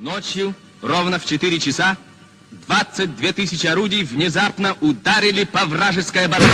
Ночью, ровно в 4 часа, 22 тысячи орудий внезапно ударили по вражеской обороне.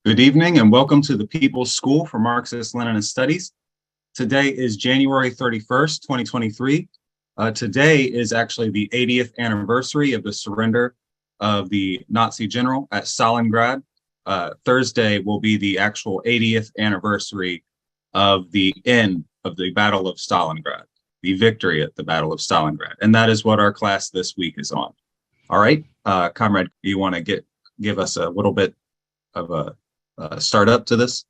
Good evening and welcome to the People's School for Marxist-Leninist Studies. Today is January 31st, 2023. Today is actually the 80th anniversary of the surrender of the Nazi general at Stalingrad. Thursday will be the actual 80th anniversary of the end of the Battle of Stalingrad, the victory at the Battle of Stalingrad. And that is what our class this week is on. All right, Comrade, you want to give us a little bit of a start up to this?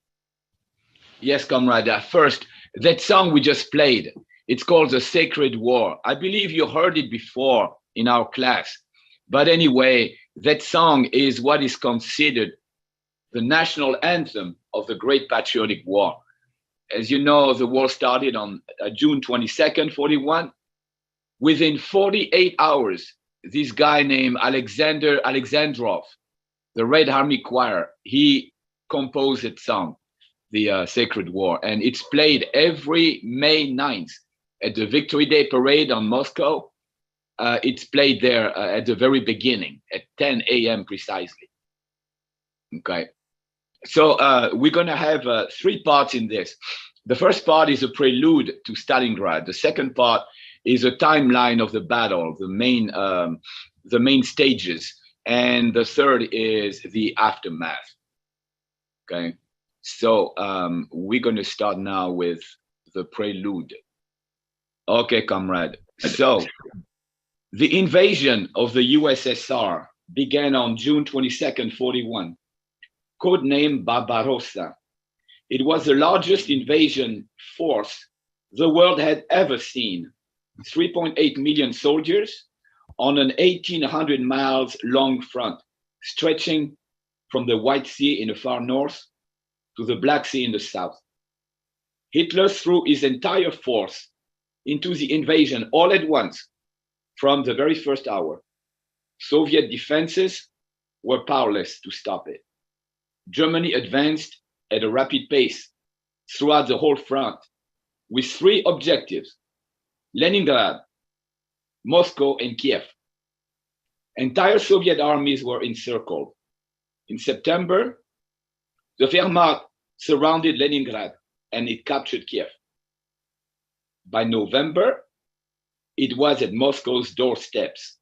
Yes, comrade. First, that song we just played, it's called The Sacred War. I believe you heard it before in our class. But anyway, that song is what is considered the national anthem of the Great Patriotic War. As you know, the war started on June 22nd, 41. Within 48 hours, this guy named Alexander Alexandrov, the Red Army Choir, he composed that song, the Sacred War, and it's played every May 9th at the Victory Day Parade on Moscow. It's played there at the very beginning at 10 a.m. precisely. Okay, so we're gonna have 3 parts in this. The first part is a prelude to Stalingrad. The second part is a timeline of the battle, the main stages, and the third is the aftermath. Okay, so we're going to start now with the prelude. Okay, comrade. So the invasion of the USSR began on June 22nd, 41, codenamed Barbarossa. It was the largest invasion force the world had ever seen. 3.8 million soldiers on an 1,800 miles long front, stretching from the White Sea in the far north to the Black Sea in the south. Hitler threw his entire force into the invasion all at once from the very first hour. Soviet defenses were powerless to stop it. Germany advanced at a rapid pace throughout the whole front with 3 objectives: Leningrad, Moscow, and Kiev. Entire Soviet armies were encircled. In September, the Wehrmacht surrounded Leningrad and it captured Kiev. By November, it was at Moscow's doorsteps.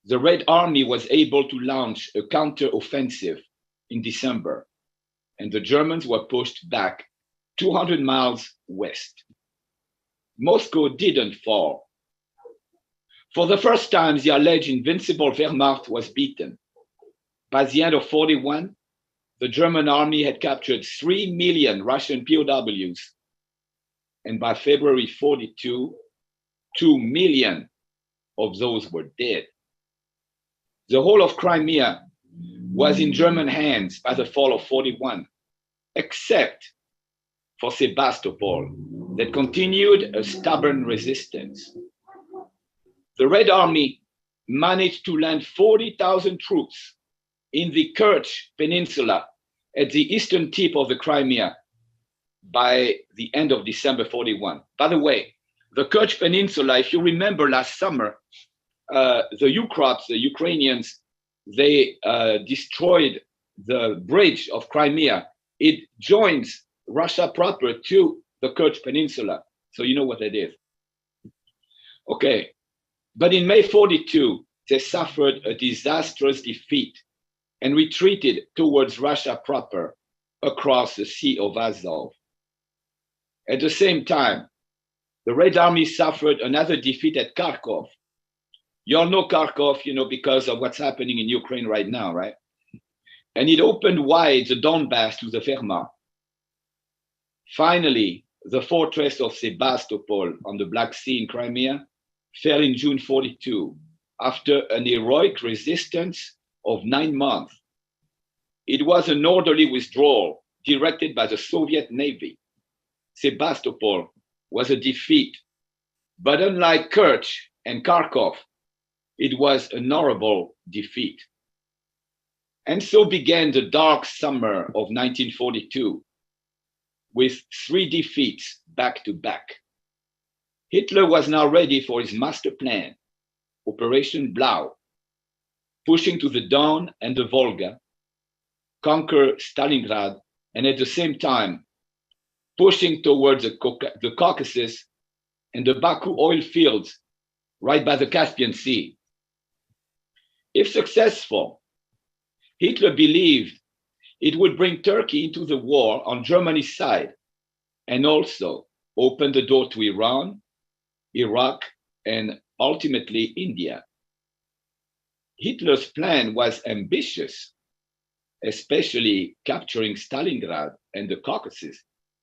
The Red Army was able to launch a counter-offensive in December, and the Germans were pushed back 200 miles west. Moscow didn't fall. For the first time, the alleged invincible Wehrmacht was beaten. By the end of 41, the German army had captured 3 million Russian POWs, and by February 42, 2 million of those were dead. The whole of Crimea was in German hands by the fall of 41, except for Sebastopol, that continued a stubborn resistance. The Red Army managed to land 40,000 troops in the Kerch Peninsula at the eastern tip of the Crimea by the end of December 41. By the way, the Kerch Peninsula, if you remember last summer, the Ukrops, the Ukrainians, they destroyed the bridge of Crimea. It joins Russia proper to the Kerch Peninsula. So you know what that is. Okay, but in May 42, they suffered a disastrous defeat and retreated towards Russia proper across the Sea of Azov. At the same time, the Red Army suffered another defeat at Kharkov. You all know Kharkov, because of what's happening in Ukraine right now, right? And it opened wide the Donbass to the Wehrmacht. Finally, the fortress of Sebastopol on the Black Sea in Crimea fell in June 42 after an heroic resistance of 9 months. It was an orderly withdrawal directed by the Soviet Navy. Sebastopol was a defeat, but unlike Kerch and Kharkov, it was an honorable defeat. And so began the dark summer of 1942, with 3 defeats back to back. Hitler was now ready for his master plan, Operation Blau, pushing to the Don and the Volga, conquer Stalingrad, and at the same time, pushing towards the Caucasus and the Baku oil fields right by the Caspian Sea. If successful, Hitler believed it would bring Turkey into the war on Germany's side and also open the door to Iran, Iraq, and ultimately India. Hitler's plan was ambitious, especially capturing Stalingrad and the Caucasus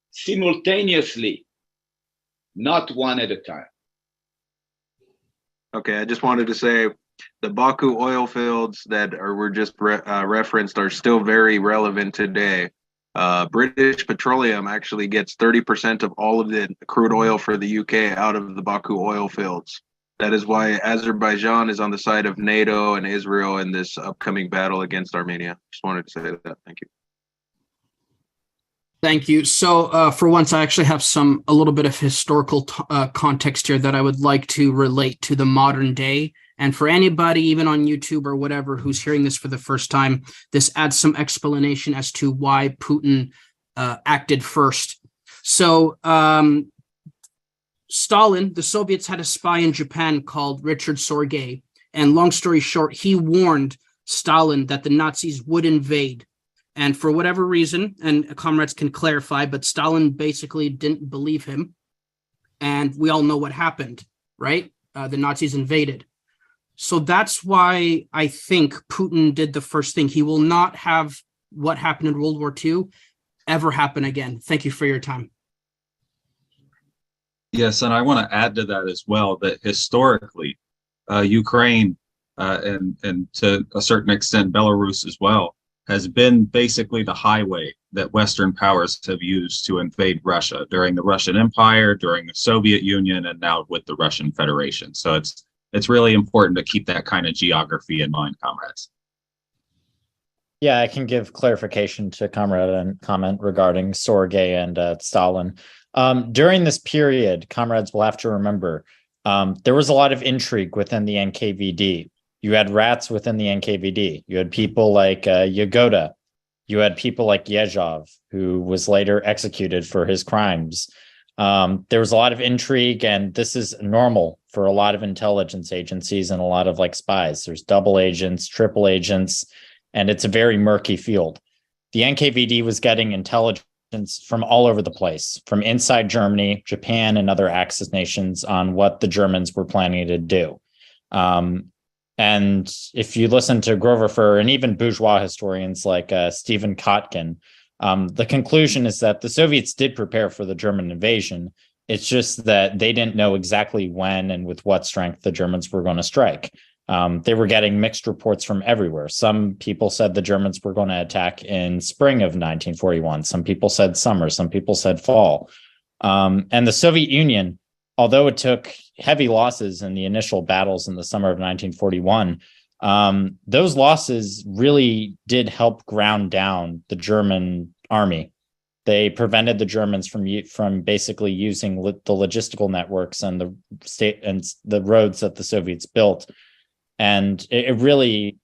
simultaneously, not one at a time. Okay, I just wanted to say the Baku oil fields that were just referenced are still very relevant today. British Petroleum actually gets 30% of all of the crude oil for the UK out of the Baku oil fields. That is why Azerbaijan is on the side of NATO and Israel in this upcoming battle against Armenia. Just wanted to say that. Thank you. Thank you. So for once, I actually have a little bit of historical context here that I would like to relate to the modern day. And for anybody, even on YouTube or whatever, who's hearing this for the first time, this adds some explanation as to why Putin acted first. So Stalin, the Soviets had a spy in Japan called Richard Sorge. And long story short, he warned Stalin that the Nazis would invade. And for whatever reason, and comrades can clarify, but Stalin basically didn't believe him. And we all know what happened, right? The Nazis invaded. So that's why I think Putin did the first thing. He will not have what happened in World War II ever happen again. Thank you for your time. Yes, and I want to add to that as well, that historically, Ukraine and to a certain extent Belarus as well, has been basically the highway that Western powers have used to invade Russia during the Russian Empire, during the Soviet Union, and now with the Russian Federation. So it's really important to keep that kind of geography in mind, comrades. Yeah, I can give clarification to comrade and comment regarding Sorge and Stalin. During this period, comrades will have to remember, there was a lot of intrigue within the NKVD. You had rats within the NKVD. You had people like Yagoda, You had people like Yezhov, who was later executed for his crimes. There was a lot of intrigue, and this is normal for a lot of intelligence agencies and a lot of like spies. There's double agents, triple agents, and it's a very murky field. The NKVD was getting intelligence from all over the place, from inside Germany, Japan, and other Axis nations on what the Germans were planning to do. And if you listen to Grover Furr and even bourgeois historians like Stephen Kotkin, the conclusion is that the Soviets did prepare for the German invasion. It's just that they didn't know exactly when and with what strength the Germans were going to strike. They were getting mixed reports from everywhere. Some people said the Germans were going to attack in spring of 1941. Some people said summer. Some people said fall. And the Soviet Union, although it took heavy losses in the initial battles in the summer of 1941, those losses really did help ground down the German army. They prevented the Germans from basically using the logistical networks and the state and the roads that the Soviets built. And it really,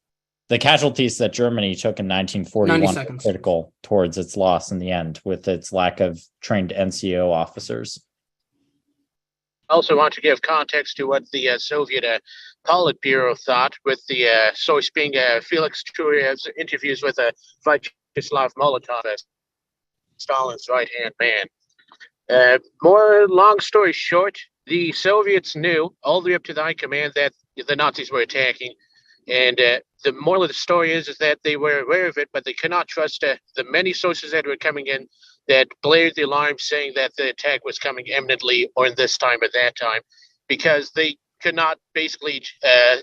the casualties that Germany took in 1941 were critical towards its loss in the end, with its lack of trained NCO officers. I also want to give context to what the Soviet Politburo thought, with the source being Felix Turev's interviews with Vyacheslav Molotov, Stalin's right-hand man. Long story short, the Soviets knew all the way up to the high command that the Nazis were attacking, and the moral of the story is that they were aware of it, but they could not trust the many sources that were coming in that blared the alarm saying that the attack was coming imminently or in this time or that time, because they could not basically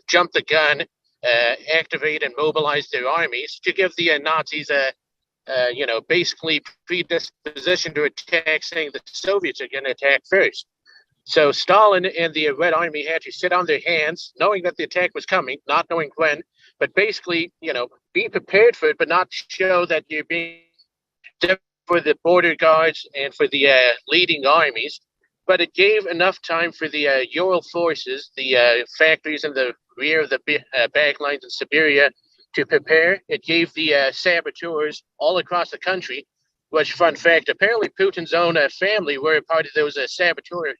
jump the gun, activate and mobilize their armies to give the Nazis basically predisposition to attack, saying the Soviets are going to attack first. So Stalin and the Red Army had to sit on their hands, knowing that the attack was coming, not knowing when, but basically, be prepared for it, but not show that you're being for the border guards and for the leading armies. But it gave enough time for the Ural forces, the factories in the rear of the back lines in Siberia, to prepare. It gave the saboteurs all across the country, which, fun fact, apparently Putin's own family were a part of those saboteurs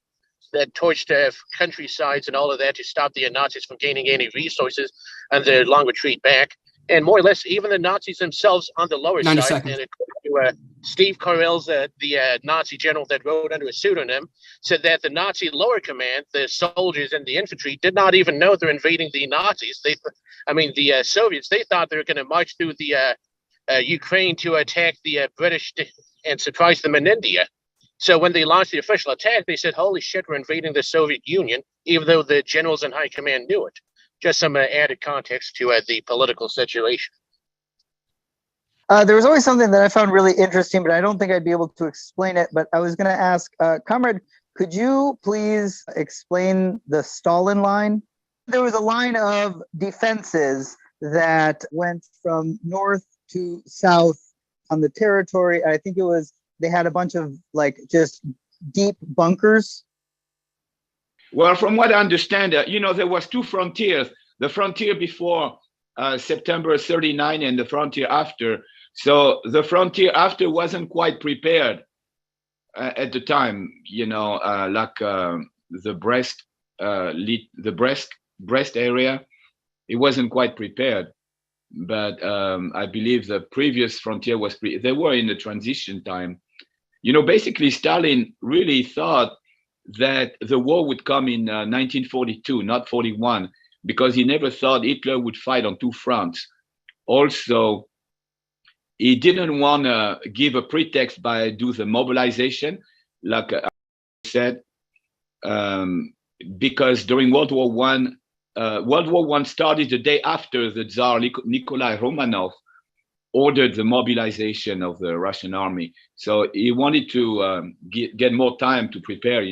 that torched countrysides and all of that to stop the Nazis from gaining any resources and their long retreat back. And more or less, even the Nazis themselves on the lower side. Seconds. And according to Steve Carell's, the Nazi general that wrote under a pseudonym, said that the Nazi lower command, the soldiers and the infantry, did not even know they're invading the Nazis. The Soviets, they thought they were going to march through the Ukraine to attack the British and surprise them in India. So when they launched the official attack, they said, holy shit, we're invading the Soviet Union, even though the generals in high command knew it. Just some added context to the political situation. There was always something that I found really interesting, but I don't think I'd be able to explain it. But I was going to ask, Comrade, could you please explain the Stalin line? There was a line of defenses that went from north to south on the territory. I think they had a bunch of just deep bunkers. Well, from what I understand, there was two frontiers, the frontier before September 39 and the frontier after. So the frontier after wasn't quite prepared at the time, the Brest area, it wasn't quite prepared. But I believe the previous frontier was, they were in the transition time. Basically Stalin really thought that the war would come in 1942, not 41, because he never thought Hitler would fight on two fronts. Also, he didn't want to give a pretext by do the mobilization, like I said, because during World War I started the day after the Tsar Nikolai Romanov ordered the mobilization of the Russian army. So he wanted to get more time to prepare,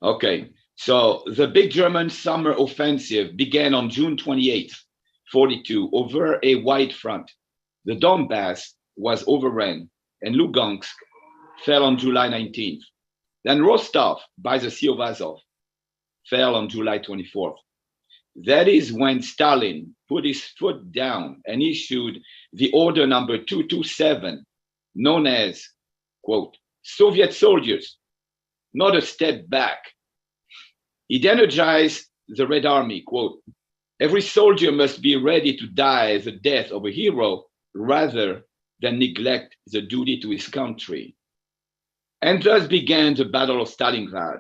Okay, so the big German summer offensive began on June 28th, 42, over a wide front. The Donbass was overrun and Lugansk fell on July 19th. Then Rostov by the Sea of Azov fell on July 24th. That is when Stalin put his foot down and issued the order number 227, known as, quote, Soviet soldiers, not a step back. It energized the Red Army, quote, every soldier must be ready to die the death of a hero rather than neglect the duty to his country. And thus began the Battle of Stalingrad.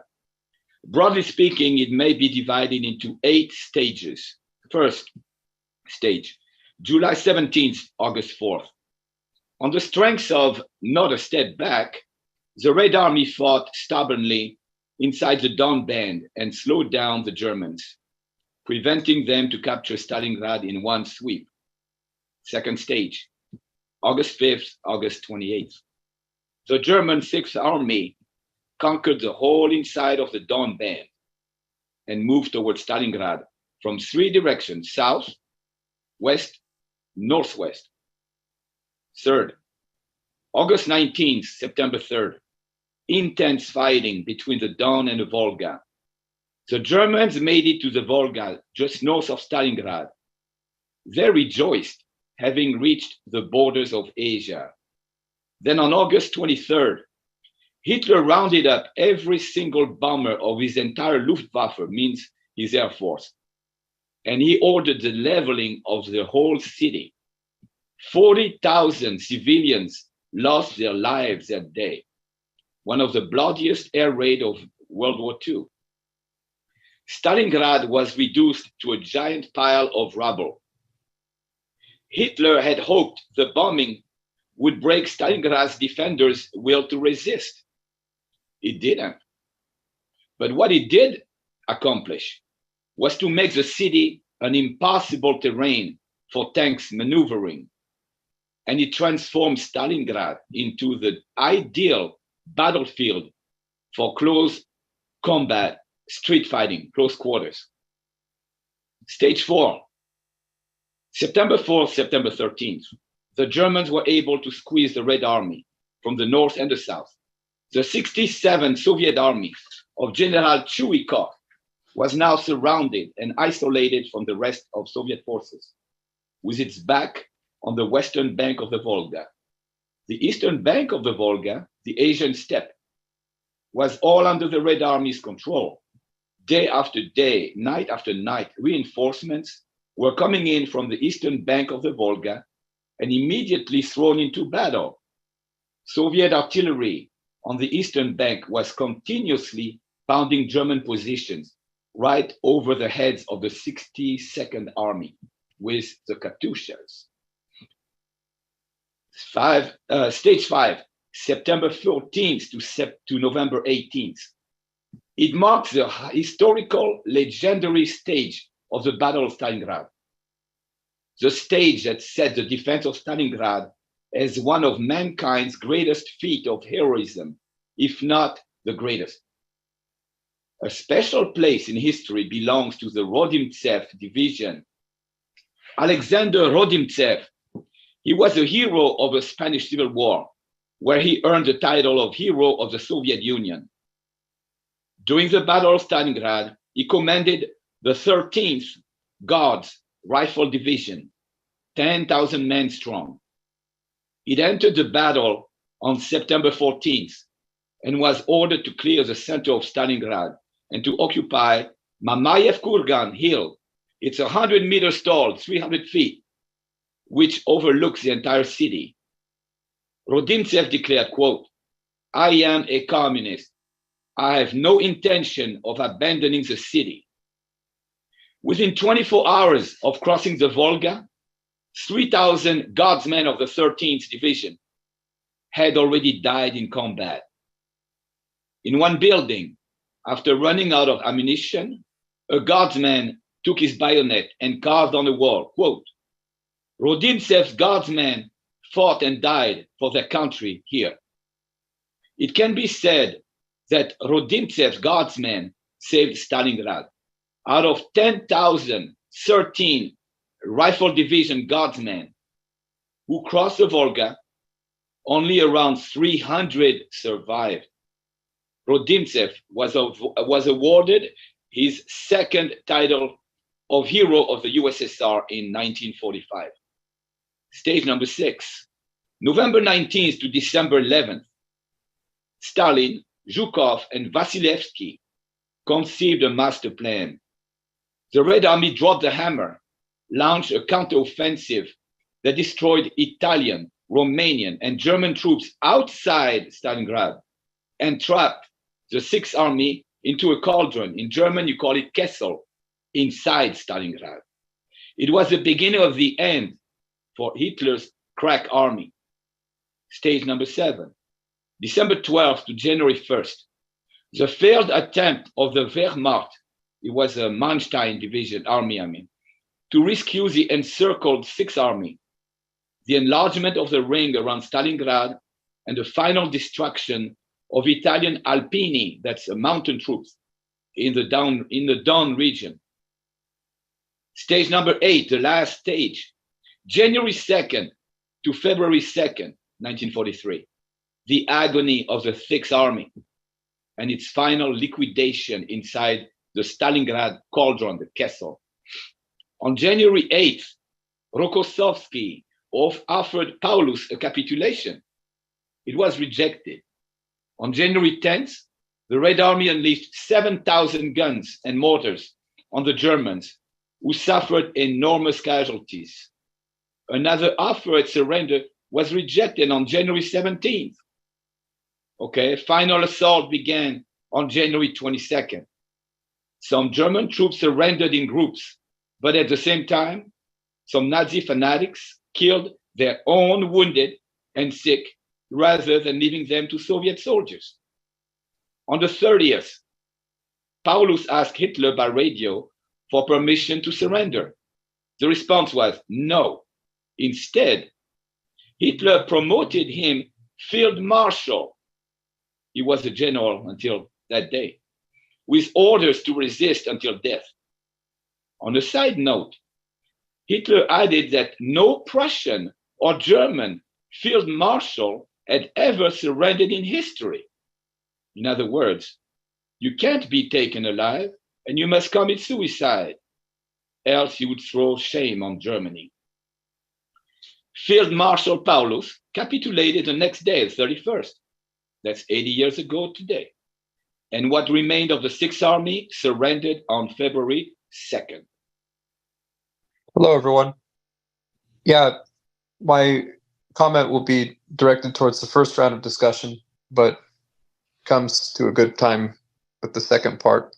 Broadly speaking, it may be divided into 8 stages. First stage, July 17th, August 4th. On the strength of not a step back, the Red Army fought stubbornly inside the Don Band and slowed down the Germans, preventing them to capture Stalingrad in one sweep. Second stage, August 5th, August 28th. The German Sixth Army conquered the whole inside of the Don Band and moved towards Stalingrad from 3 directions, south, west, northwest. Third, August 19th, September 3rd, intense fighting between the Don and the Volga. The Germans made it to the Volga just north of Stalingrad. They rejoiced, having reached the borders of Asia. Then on August 23rd, Hitler rounded up every single bomber of his entire Luftwaffe, means his Air Force, and he ordered the leveling of the whole city. 40,000 civilians lost their lives that day, one of the bloodiest air raids of World War II. Stalingrad was reduced to a giant pile of rubble. Hitler had hoped the bombing would break Stalingrad's defenders' will to resist. It didn't. But what it did accomplish was to make the city an impossible terrain for tanks maneuvering. And it transformed Stalingrad into the ideal battlefield for close combat, street fighting, close quarters. Stage 4, September 4th, September 13th. The Germans were able to squeeze the Red Army from the north and the south. The 67th Soviet Army of General Chuikov was now surrounded and isolated from the rest of Soviet forces, with its back on the western bank of the Volga. The eastern bank of the Volga, the Asian steppe, was all under the Red Army's control. Day after day, night after night, reinforcements were coming in from the eastern bank of the Volga and immediately thrown into battle. Soviet artillery on the eastern bank was continuously pounding German positions right over the heads of the 62nd Army with the Katyushas. Stage 5, September 14th to November 18th. It marks the historical, legendary stage of the Battle of Stalingrad, the stage that set the defense of Stalingrad as one of mankind's greatest feat of heroism, if not the greatest. A special place in history belongs to the Rodimtsev division. Alexander Rodimtsev, he was a hero of the Spanish Civil War, where he earned the title of Hero of the Soviet Union. During the Battle of Stalingrad, he commanded the 13th Guards Rifle Division, 10,000 men strong. It entered the battle on September 14th and was ordered to clear the center of Stalingrad and to occupy Mamayev Kurgan Hill. It's 100 meters tall, 300 feet, which overlooks the entire city. Rodimtsev declared, quote, I am a communist. I have no intention of abandoning the city. Within 24 hours of crossing the Volga, 3,000 guardsmen of the 13th Division had already died in combat. In one building, after running out of ammunition, a guardsman took his bayonet and carved on the wall, quote, Rodimtsev's guardsmen fought and died for their country here. It can be said that Rodimtsev's guardsmen saved Stalingrad. Out of 10,000, 13 Rifle Division guardsmen who crossed the Volga, only around 300 survived. Rodimtsev was awarded his second title of hero of the USSR in 1945. Stage number 6, November 19th to December 11th, Stalin, Zhukov, and Vasilevsky conceived a master plan. The Red Army dropped the hammer, launched a counteroffensive that destroyed Italian, Romanian, and German troops outside Stalingrad and trapped the Sixth Army into a cauldron. In German, you call it Kessel, inside Stalingrad. It was the beginning of the end for Hitler's crack army. Stage number 7, December 12th to January 1st, the failed attempt of the Wehrmacht, it was a Manstein division army, to rescue the encircled Sixth Army, the enlargement of the ring around Stalingrad, and the final destruction of Italian Alpini, that's mountain troops, in the Don region. Stage number 8, the last stage, January 2nd to February 2nd, 1943, the agony of the Sixth Army and its final liquidation inside the Stalingrad cauldron, the Kessel. On January 8th, Rokossovsky offered Paulus a capitulation. It was rejected. On January 10th, the Red Army unleashed 7,000 guns and mortars on the Germans, who suffered enormous casualties. Another offer at surrender was rejected on January 17th. Okay, final assault began on January 22nd. Some German troops surrendered in groups, but at the same time, some Nazi fanatics killed their own wounded and sick rather than leaving them to Soviet soldiers. On the 30th, Paulus asked Hitler by radio for permission to surrender. The response was no. Instead, Hitler promoted him Field Marshal. He was a general until that day, with orders to resist until death. On a side note, Hitler added that no Prussian or German field marshal had ever surrendered in history. In other words, you can't be taken alive and you must commit suicide, else you would throw shame on Germany. Field Marshal Paulus capitulated the next day, the 31st. That's 80 years ago today. And what remained of the Sixth Army surrendered on February 2nd. Hello, everyone. Yeah, my comment will be directed towards the first round of discussion, but comes to a good time with the second part.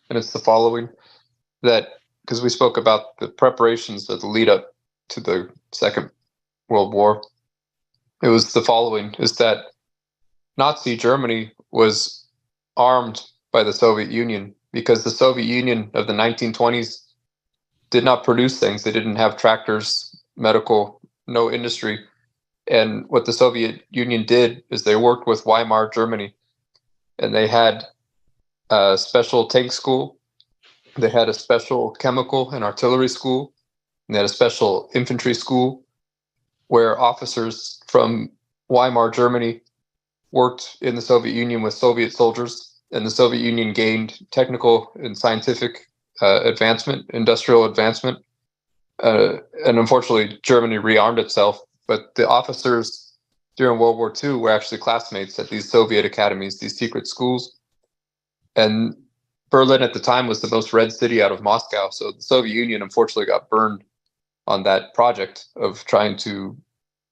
And it's the following, that because we spoke about the preparations of the lead up to the Second World War, it was the following, is that Nazi Germany was armed by the Soviet Union because the Soviet Union of the 1920s did not produce things. They didn't have tractors, medical, no industry. And what the Soviet Union did is they worked with Weimar Germany, and they had a special tank school. They had a special chemical and artillery school. And they had a special infantry school where officers from Weimar Germany worked in the Soviet Union with Soviet soldiers, and the Soviet Union gained technical and scientific advancement, industrial advancement. And unfortunately, Germany rearmed itself, but the officers during World War II were actually classmates at these Soviet academies, these secret schools. And Berlin at the time was the most red city out of Moscow, so the Soviet Union unfortunately got burned on that project of trying to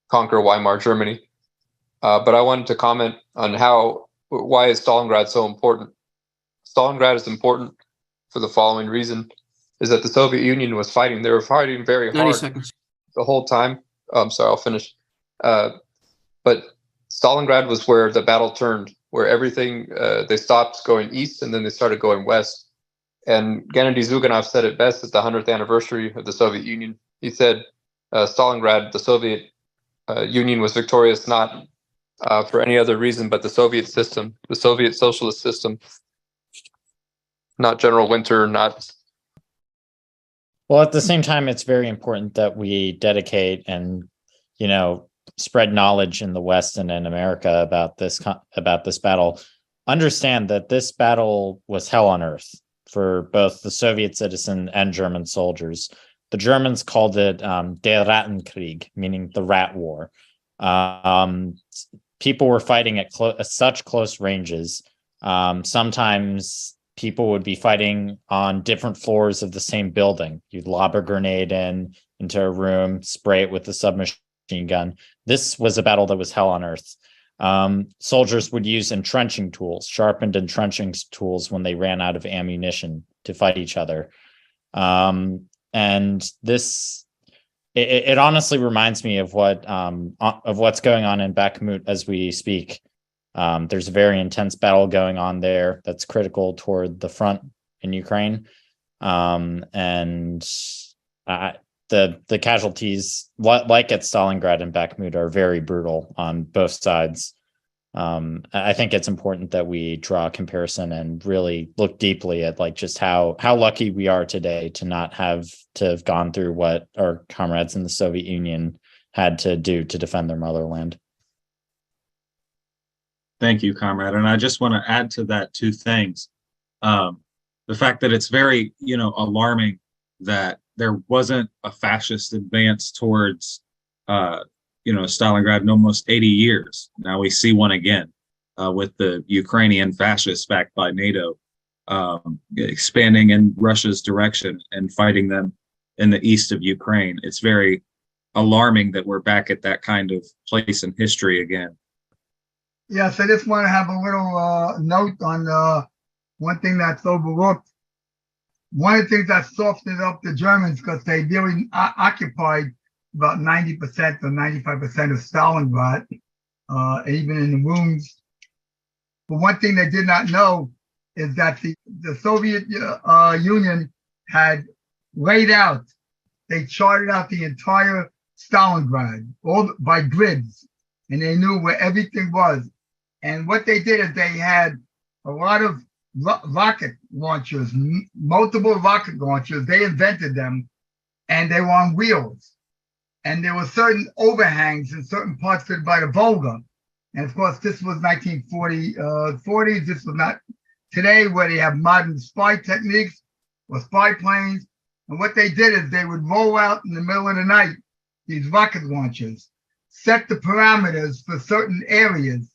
conquer Weimar Germany. But I wanted to comment on why is Stalingrad so important? Stalingrad is important for the following reason, is that the Soviet Union was fighting. They were fighting very hard 90 seconds. the whole time. I'm sorry, I'll finish. But Stalingrad was where the battle turned, where everything, they stopped going east and then they started going west. And Gennady Zyuganov said it best at the 100th anniversary of the Soviet Union. He said, Stalingrad, the Soviet Union was victorious not for any other reason but the Soviet system, the Soviet socialist system, not General Winter, not... Well, at the same time, it's very important that we dedicate and, spread knowledge in the West and in America about this battle. Understand that this battle was hell on earth. for both the Soviet citizen and German soldiers. The Germans called it Der Rattenkrieg, meaning the rat war. People were fighting at such close ranges. Sometimes people would be fighting on different floors of the same building. You'd lob a grenade into a room, spray it with the submachine gun. This was a battle that was hell on earth. Soldiers would use entrenching tools, sharpened entrenching tools, when they ran out of ammunition to fight each other. And this, it honestly reminds me of what's going on in Bakhmut as we speak. There's a very intense battle going on there that's critical toward the front in Ukraine. The casualties, like at Stalingrad and Bakhmut, are very brutal on both sides. I think it's important that we draw a comparison and really look deeply at like just how lucky we are today to not have gone through what our comrades in the Soviet Union had to do to defend their motherland. Thank you, comrade. And I just want to add to that two things. The fact that it's very, alarming that there wasn't a fascist advance towards, Stalingrad in almost 80 years. Now we see one again with the Ukrainian fascists backed by NATO expanding in Russia's direction and fighting them in the east of Ukraine. It's very alarming that we're back at that kind of place in history again. Yes, I just want to have a little note on one thing that's overlooked. One of the things that softened up the Germans, because they really occupied about 90% or 95% of Stalingrad, even in the rooms. But one thing they did not know is that the Soviet Union had laid out, they charted out the entire Stalingrad, all by grids, and they knew where everything was. And what they did is they had a lot of rocket launchers, multiple rocket launchers. They invented them, and they were on wheels. And there were certain overhangs in certain parts of by the Volga. And of course, this was 1940s. This was not today, where they have modern spy techniques or spy planes. And what they did is they would roll out in the middle of the night these rocket launchers, set the parameters for certain areas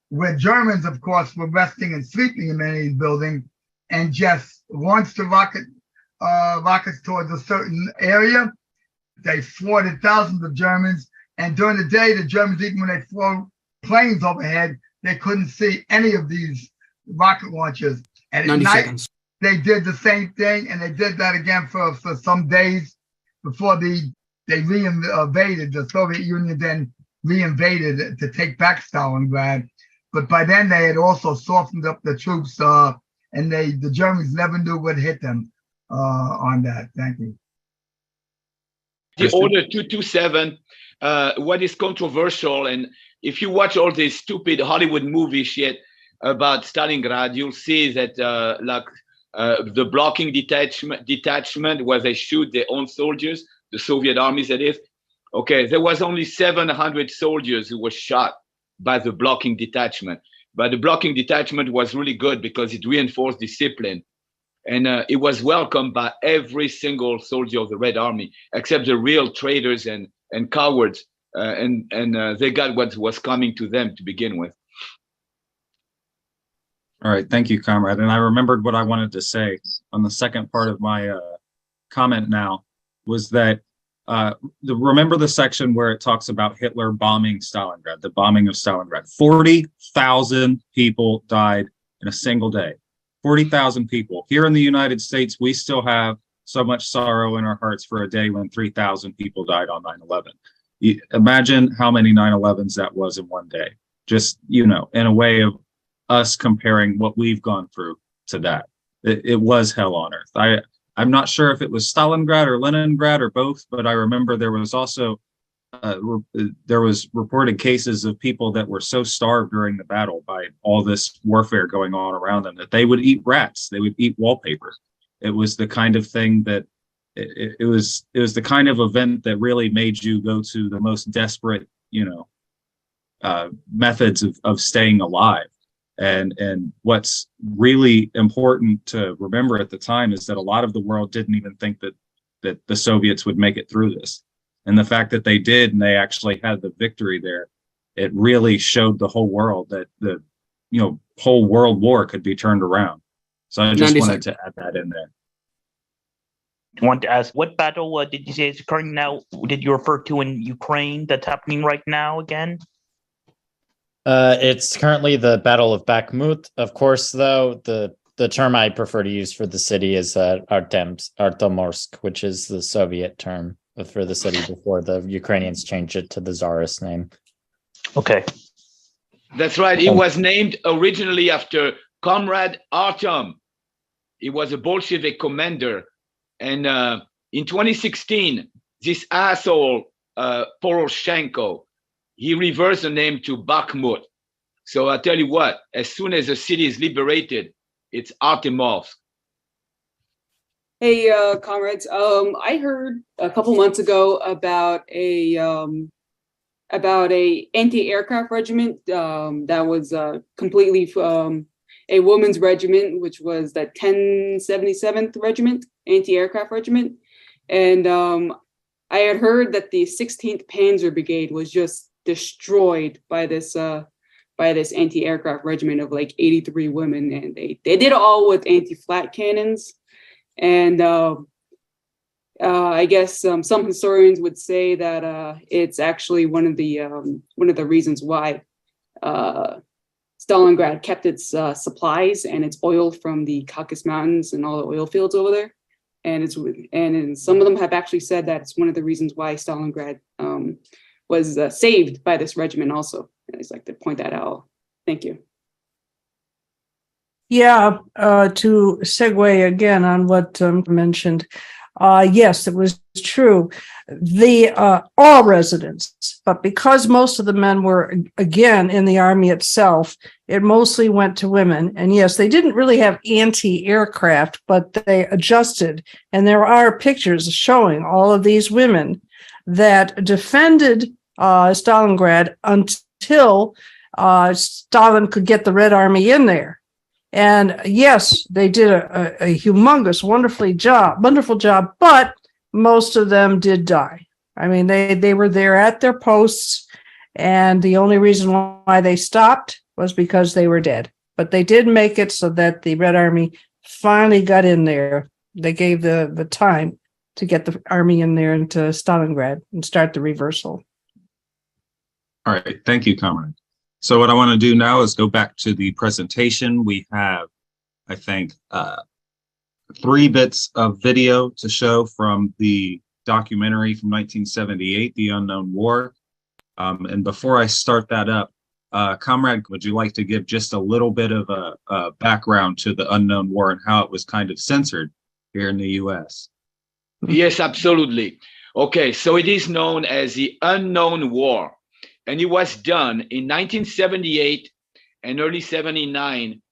where Germans, of course, were resting and sleeping in many of these buildings, and just launched the rockets towards a certain area. They slaughtered thousands of Germans, and during the day, the Germans, even when they flew planes overhead, they couldn't see any of these rocket launchers. And at night, they did the same thing, and they did that again for some days before they reinvaded. The Soviet Union then reinvaded to take back Stalingrad. But by then, they had also softened up the troops, and the Germans never knew what hit them on that. Thank you. The Order 227, what is controversial, and if you watch all this stupid Hollywood movie shit about Stalingrad, you'll see that the blocking detachment where they shoot their own soldiers, the Soviet armies that is, okay, there was only 700 soldiers who were shot by the blocking detachment. But the blocking detachment was really good because it reinforced discipline. And it was welcomed by every single soldier of the Red Army, except the real traitors and cowards. And they got what was coming to them to begin with. All right, thank you, comrade. And I remembered what I wanted to say on the second part of my comment now, was that remember the section where it talks about Hitler bombing Stalingrad, the bombing of Stalingrad. 40,000 people died in a single day. 40,000 people. Here in the United States, we still have so much sorrow in our hearts for a day when 3,000 people died on 9/11. Imagine how many 9/11s that was in one day. Just, in a way of us comparing what we've gone through to that. It was hell on earth. I'm not sure if it was Stalingrad or Leningrad or both, but I remember there was also reported cases of people that were so starved during the battle by all this warfare going on around them that they would eat rats, they would eat wallpaper. It was the kind of thing that it was the kind of event that really made you go to the most desperate, methods of staying alive. And what's really important to remember at the time is that a lot of the world didn't even think that the Soviets would make it through this. And the fact that they did, and they actually had the victory there, it really showed the whole world that the whole world war could be turned around. So I just wanted to add that in there. I want to ask, what battle did you say is occurring now? Did you refer to in Ukraine that's happening right now again? It's currently the Battle of Bakhmut. Of course, though, the term I prefer to use for the city is Artemorsk, which is the Soviet term for the city before the Ukrainians changed it to the Tsarist name. Okay. That's right. It was named originally after Comrade Artem. He was a Bolshevik commander. And in 2016, this asshole, Poroshenko, he reversed the name to Bakhmut. So I tell you what, as soon as the city is liberated, it's Artemovsk. Hey, comrades. I heard a couple months ago about a anti-aircraft regiment that was completely a women's regiment, which was the 1077th Regiment, anti-aircraft regiment. And I had heard that the 16th Panzer Brigade was just destroyed by this anti-aircraft regiment of like 83 women, and they did it all with anti-flat cannons. And I guess some historians would say that it's actually one of the reasons why Stalingrad kept its supplies and its oil from the Caucasus Mountains and all the oil fields over there. And some of them have actually said that it's one of the reasons why Stalingrad was saved by this regiment also. And I'd like to point that out. Thank you. Yeah, to segue again on what mentioned, yes, it was true. All residents, but because most of the men were, again, in the army itself, it mostly went to women. And yes, they didn't really have anti-aircraft, but they adjusted. And there are pictures showing all of these women that defended Stalingrad until Stalin could get the Red Army in there. And yes, they did a humongous, wonderful job, but most of them did die. I mean, they were there at their posts, and the only reason why they stopped was because they were dead. But they did make it so that the Red Army finally got in there. They gave the time to get the army in there into Stalingrad and start the reversal. All right, thank you, Comrade. So what I want to do now is go back to the presentation. We have, I think, 3 bits of video to show from the documentary from 1978, The Unknown War. And before I start that up, Comrade, would you like to give just a little bit of a background to the Unknown War and how it was kind of censored here in the US? Yes, absolutely. Okay, so it is known as the Unknown War. And it was done in 1978 and early 79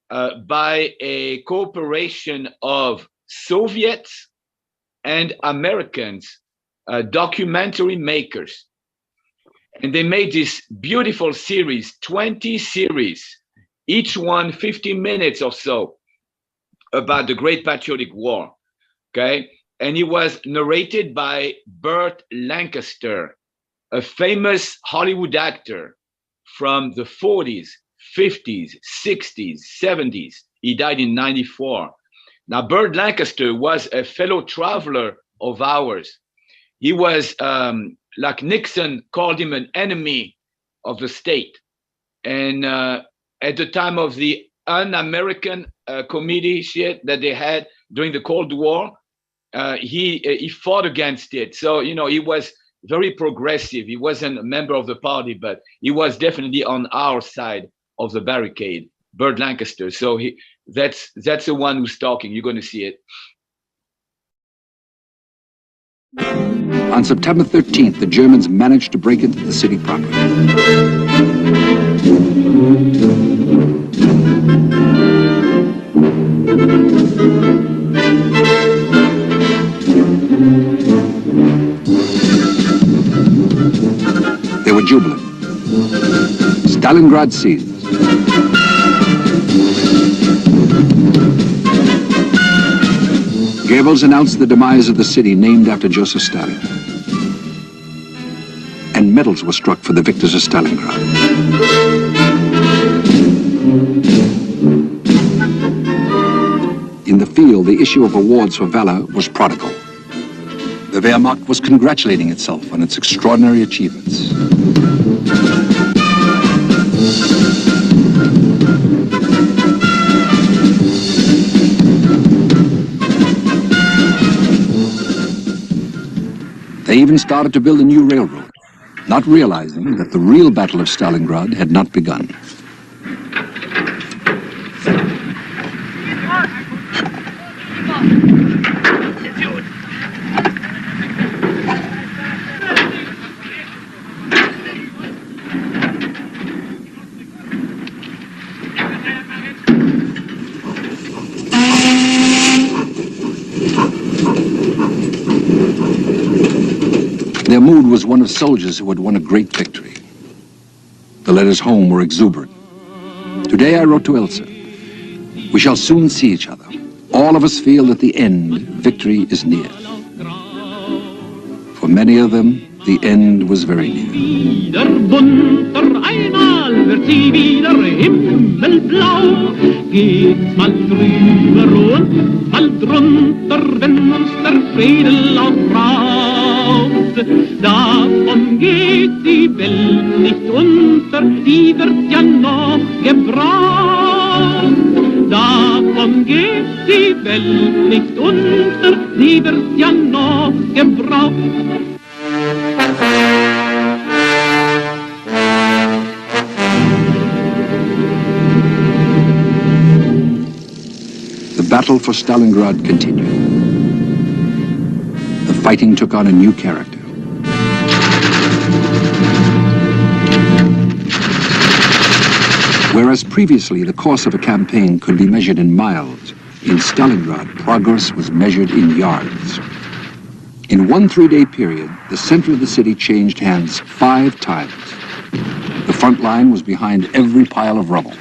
by a cooperation of Soviets and Americans, documentary makers. And they made this beautiful series, 20 series, each one 50 minutes or so, about the Great Patriotic War, okay? And it was narrated by Burt Lancaster, a famous Hollywood actor from the 40s, 50s, 60s, 70s. He died in 94. Now, Burt Lancaster was a fellow traveler of ours. He was, like Nixon called him, an enemy of the state. And at the time of the un-American committee shit that they had during the Cold War, he fought against it. So, he was very progressive. He wasn't a member of the party, but he was definitely on our side of the barricade, Burt Lancaster. So that's the one who's talking. You're going to see it. On September 13th, the Germans managed to break into the city proper. They were jubilant. Stalingrad seized. Goebbels announced the demise of the city named after Joseph Stalin. And medals were struck for the victors of Stalingrad. In the field, the issue of awards for valor was prodigal. The Wehrmacht was congratulating itself on its extraordinary achievements. They even started to build a new railroad, not realizing that the real Battle of Stalingrad had not begun. Their mood was one of soldiers who had won a great victory. The letters home were exuberant. Today I wrote to Elsa, we shall soon see each other. All of us feel that the end, victory, is near. For many of them, the end was very near. Davon geht die Welt nicht unter, die wird ja noch gebraucht. Davon geht die Welt nicht unter, die wird ja noch gebraucht. The battle for Stalingrad continued. The fighting took on a new character. Whereas previously the course of a campaign could be measured in miles, in Stalingrad progress was measured in yards. In one 3-day period, the center of the city changed hands 5 times. The front line was behind every pile of rubble.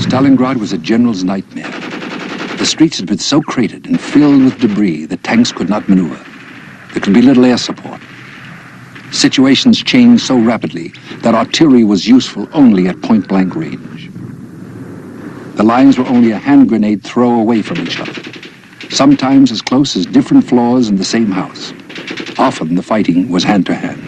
Stalingrad was a general's nightmare. The streets had been so crated and filled with debris that tanks could not maneuver. There could be little air support. Situations changed so rapidly that artillery was useful only at point-blank range. The lines were only a hand grenade throw away from each other, sometimes as close as different floors in the same house. Often the fighting was hand-to-hand.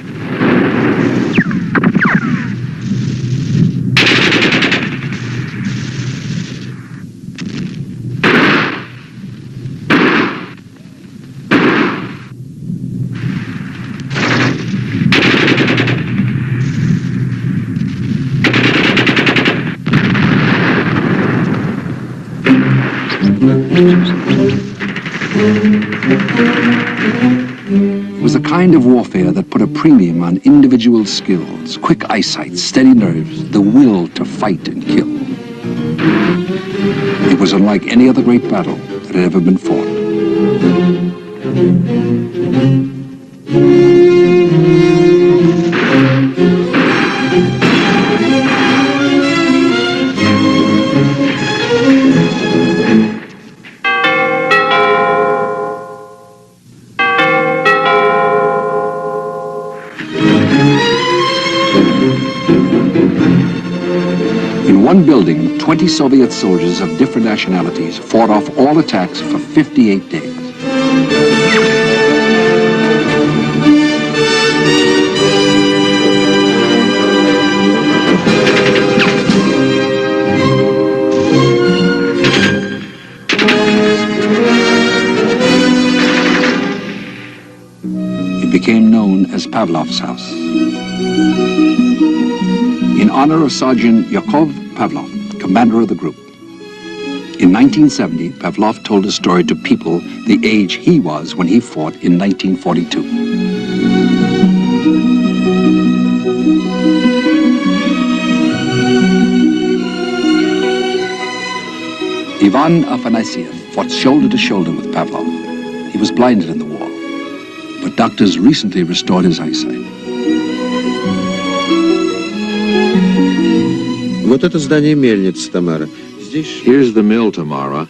It was a kind of warfare that put a premium on individual skills, quick eyesight, steady nerves, the will to fight and kill. It was unlike any other great battle that had ever been fought. In one building, 20 Soviet soldiers of different nationalities fought off all attacks for 58 days. Pavlov's house. In honor of Sergeant Yakov Pavlov, commander of the group. In 1970, Pavlov told a story to people the age he was when he fought in 1942. Ivan Afanasyev fought shoulder to shoulder with Pavlov. He was blinded in the war, but doctors recently restored his eyesight. Вот это здание мельницы, Тамара. Here's the mill, Tamara.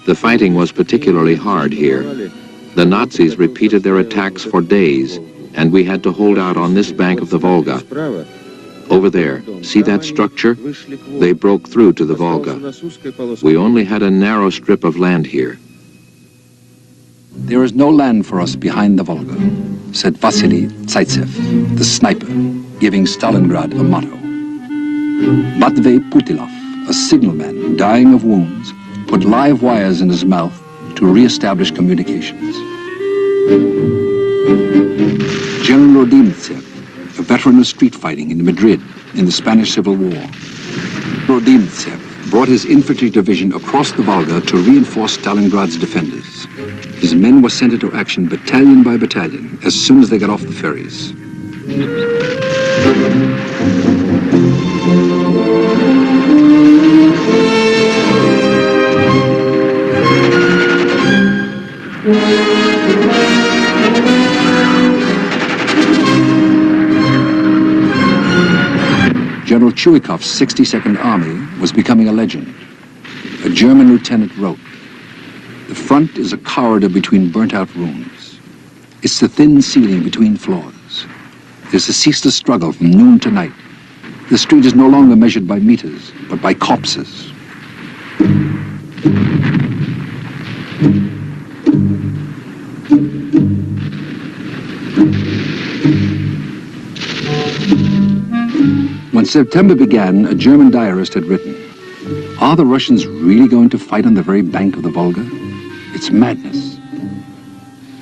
The fighting was particularly hard here. The Nazis repeated their attacks for days, and we had to hold out on this bank of the Volga. Over there, see that structure? They broke through to the Volga. We only had a narrow strip of land here. There is no land for us behind the Volga, said Vasily Zaitsev, the sniper, giving Stalingrad a motto. Matvey Putilov, a signalman dying of wounds, put live wires in his mouth to re-establish communications. General Rodimtsev, a veteran of street fighting in Madrid in the Spanish Civil War. Rodimtsev brought his infantry division across the Volga to reinforce Stalingrad's defenders. His men were sent into action battalion by battalion as soon as they got off the ferries. General Chuikov's 62nd Army was becoming a legend. A German lieutenant wrote, "The front is a corridor between burnt-out rooms. It's the thin ceiling between floors. There's a ceaseless struggle from noon to night. The street is no longer measured by meters, but by corpses." When September began, a German diarist had written, "Are the Russians really going to fight on the very bank of the Volga? It's madness."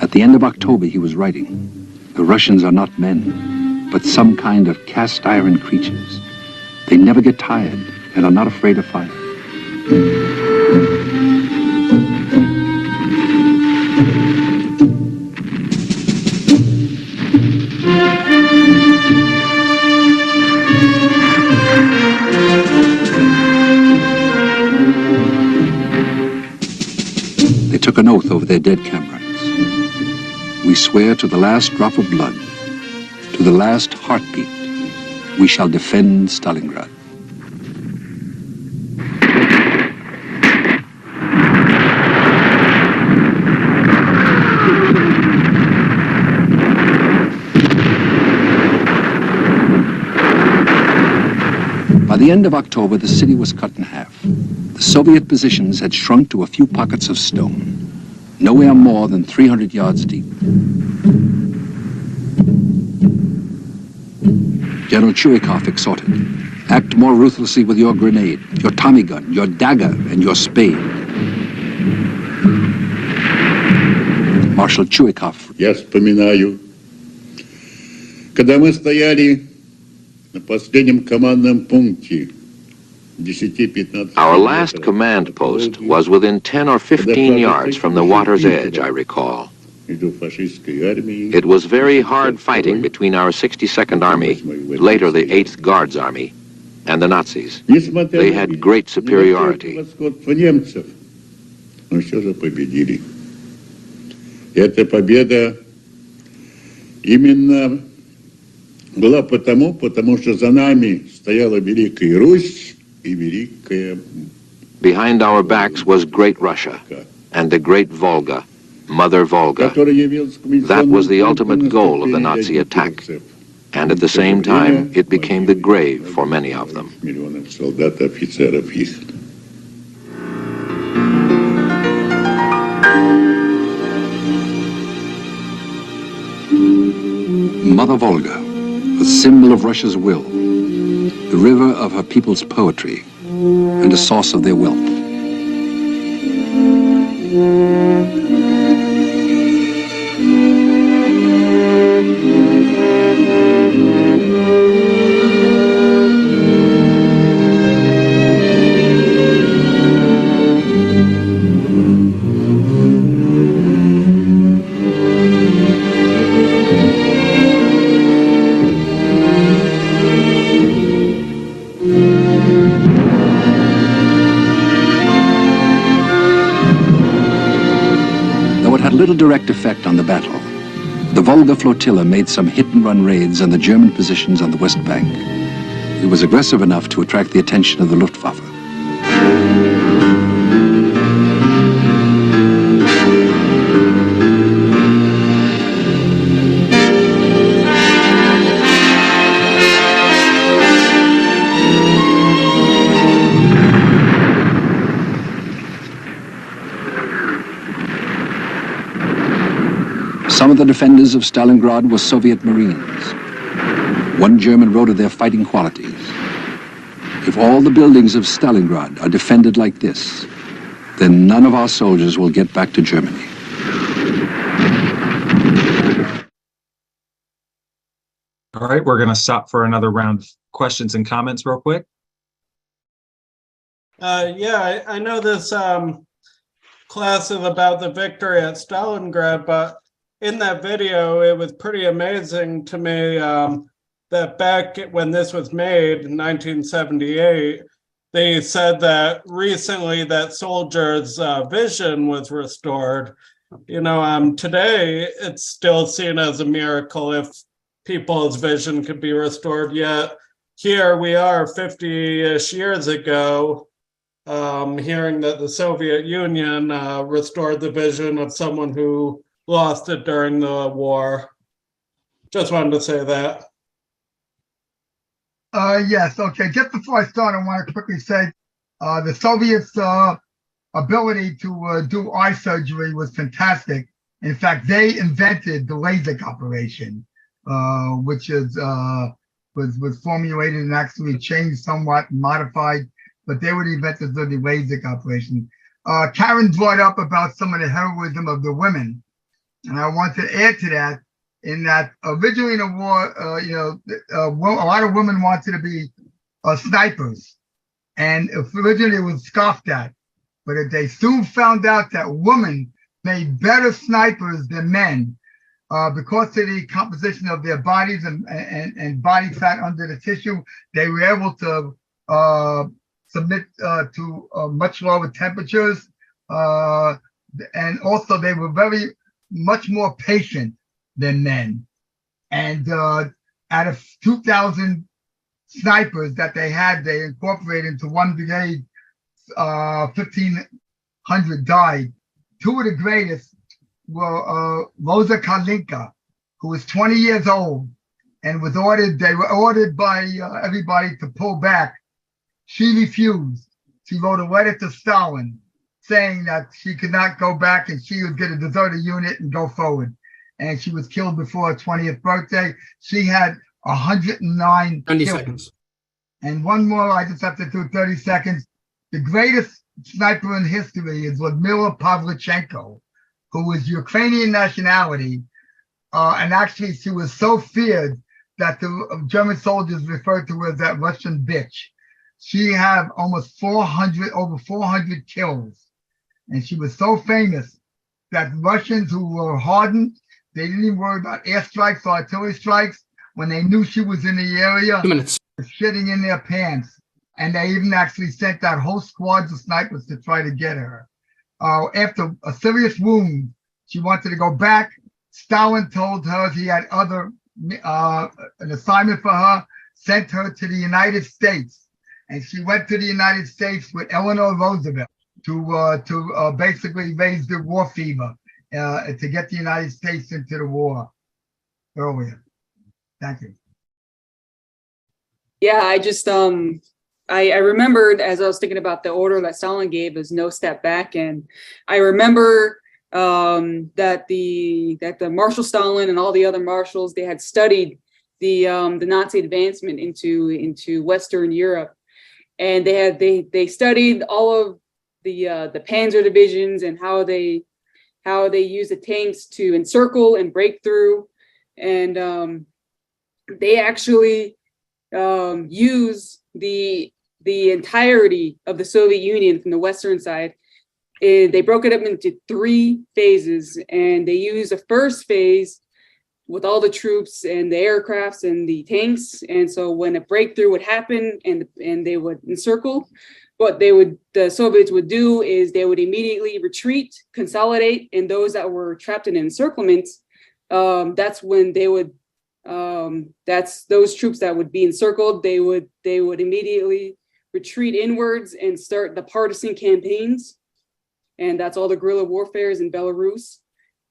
At the end of October, he was writing, "The Russians are not men, but some kind of cast iron creatures. They never get tired and are not afraid of fire." They took an oath over their dead comrades. "We swear to the last drop of blood, to the last heartbeat, we shall defend Stalingrad." By the end of October, the city was cut in half. The Soviet positions had shrunk to a few pockets of stone, nowhere more than 300 yards deep. General Chuikov exhorted, "Act more ruthlessly with your grenade, your Tommy gun, your dagger, and your spade." Marshal Chuikov. Я вспоминаю, когда мы стояли на последнем командном пункте. Our last command post was within 10 or 15 yards from the water's edge, I recall. It was very hard fighting between our 62nd Army, later the 8th Guards Army, and the Nazis. They had great superiority. Эта победа именно была потому что за нами стояла Великая Русь. Behind our backs was Great Russia and the Great Volga, Mother Volga. That was the ultimate goal of the Nazi attack. And at the same time, it became the grave for many of them. Mother Volga, a symbol of Russia's will, the river of her people's poetry, and a source of their wealth. Little direct effect on the battle. The Volga flotilla made some hit-and-run raids on the German positions on the West Bank. It was aggressive enough to attract the attention of the Luftwaffe. Some of the defenders of Stalingrad were Soviet Marines. One German wrote of their fighting qualities. If all the buildings of Stalingrad are defended like this, then none of our soldiers will get back to Germany. All right, we're going to stop for another round of questions and comments real quick. I know this class is about the victory at Stalingrad, but in that video, it was pretty amazing to me that back when this was made in 1978, they said that recently that soldiers' vision was restored. You know, today it's still seen as a miracle if people's vision could be restored. Yet here we are 50-ish years ago, hearing that the Soviet Union restored the vision of someone who lost it during the war. Just wanted to say that. Yes, okay. Just before I start, I want to quickly say the Soviets' ability to do eye surgery was fantastic. In fact, they invented the LASIK operation, which is was formulated and actually changed somewhat, modified, but they were the inventors of the LASIK operation. Karen brought up about some of the heroism of the women. And I want to add to that, in that originally in the war, a lot of women wanted to be snipers. And originally it was scoffed at. But they soon found out that women made better snipers than men because of the composition of their bodies and body fat under the tissue. They were able to submit to much lower temperatures. And also they were much more patient than men. And out of 2,000 snipers that they had, they incorporated into one brigade, 1,500 died. Two of the greatest were Rosa Kalinka, who was 20 years old and they were ordered by everybody to pull back. She refused. She wrote a letter to Stalin saying that she could not go back and she was going to desert a unit and go forward. And she was killed before her 20th birthday. She had 109 90 kills. seconds. And one more, I just have to do 30 seconds. The greatest sniper in history is Ludmila Pavlichenko, who was Ukrainian nationality. And actually, she was so feared that the German soldiers referred to her as that Russian bitch. She had almost over 400 kills. And she was so famous that Russians who were hardened, they didn't even worry about airstrikes or artillery strikes. When they knew she was in the area, 2 minutes. Shitting in their pants. And they even actually sent out whole squads of snipers to try to get her. After a serious wound, she wanted to go back. Stalin told her he had an assignment for her, sent her to the United States. And she went to the United States with Eleanor Roosevelt to basically raise the war fever, to get the United States into the war earlier. Thank you. Yeah, I just I remembered as I was thinking about the order that Stalin gave as no step back, and I remember that the Marshal Stalin and all the other marshals, they had studied the Nazi advancement into Western Europe, and they studied all of the Panzer divisions and how they use the tanks to encircle and break through, and they actually use the entirety of the Soviet Union from the western side. They broke it up into 3 phases, and they used the first phase with all the troops and the aircrafts and the tanks. And so when a breakthrough would happen and they would encircle, what the Soviets would do is they would immediately retreat, consolidate, and those that were trapped in encirclements, that's when they would that's those troops that would be encircled, they would immediately retreat inwards and start the partisan campaigns. And that's all the guerrilla warfares in Belarus.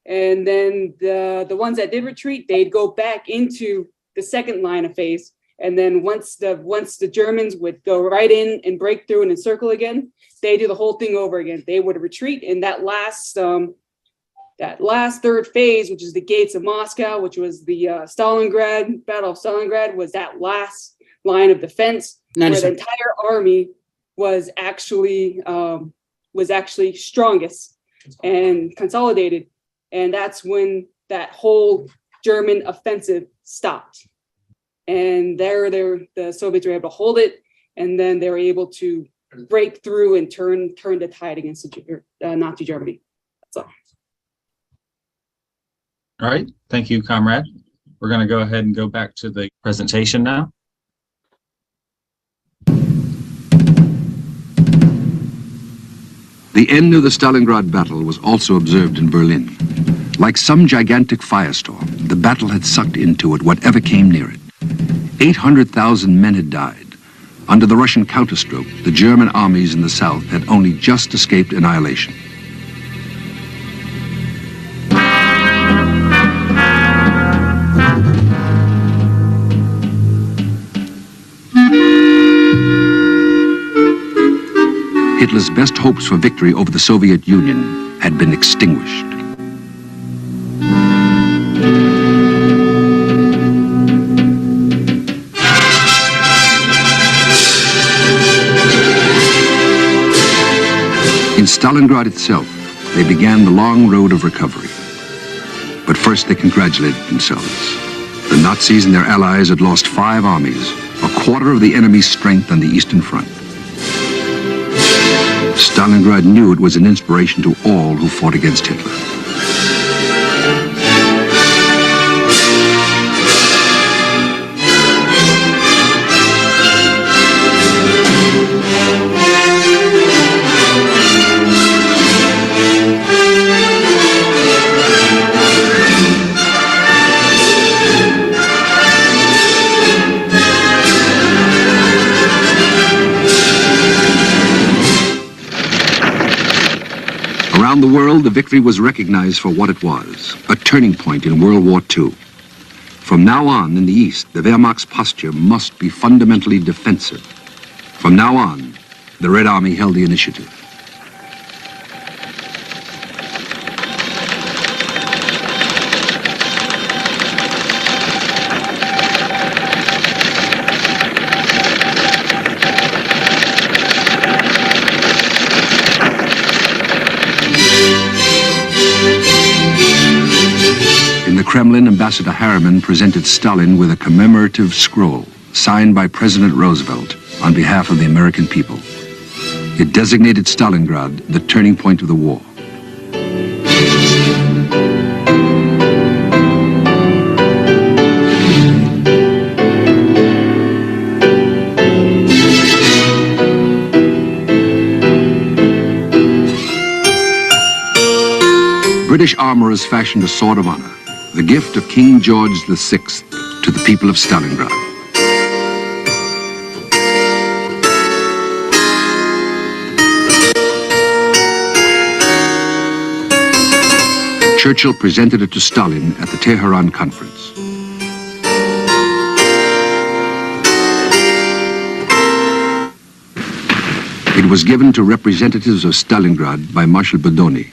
And then the ones that did retreat, they'd go back into the second line of phase. And then once the Germans would go right in and break through and encircle again, they do the whole thing over again. They would retreat, and that last third phase, which is the gates of Moscow, which was the Battle of Stalingrad, was that last line of defense, where the entire army was actually strongest and consolidated. And that's when that whole German offensive stopped. And the Soviets were able to hold it, and then they were able to break through and turn the tide against Nazi Germany. That's all. All right. Thank you, comrade. We're going to go ahead and go back to the presentation now. The end of the Stalingrad battle was also observed in Berlin. Like some gigantic firestorm, the battle had sucked into it whatever came near it. 800,000 men had died. Under the Russian counterstroke, the German armies in the south had only just escaped annihilation. Hitler's best hopes for victory over the Soviet Union had been extinguished. In Stalingrad itself, they began the long road of recovery. But first they congratulated themselves. The Nazis and their allies had lost 5 armies, a quarter of the enemy's strength on the Eastern Front. Stalingrad knew it was an inspiration to all who fought against Hitler. Around the world, the victory was recognized for what it was, a turning point in World War II. From now on, in the East, the Wehrmacht's posture must be fundamentally defensive. From now on, the Red Army held the initiative. In the Kremlin, Ambassador Harriman presented Stalin with a commemorative scroll signed by President Roosevelt on behalf of the American people. It designated Stalingrad the turning point of the war. British armorers fashioned a sword of honor, the gift of King George VI to the people of Stalingrad. Churchill presented it to Stalin at the Tehran conference. It was given to representatives of Stalingrad by Marshal Bedoni.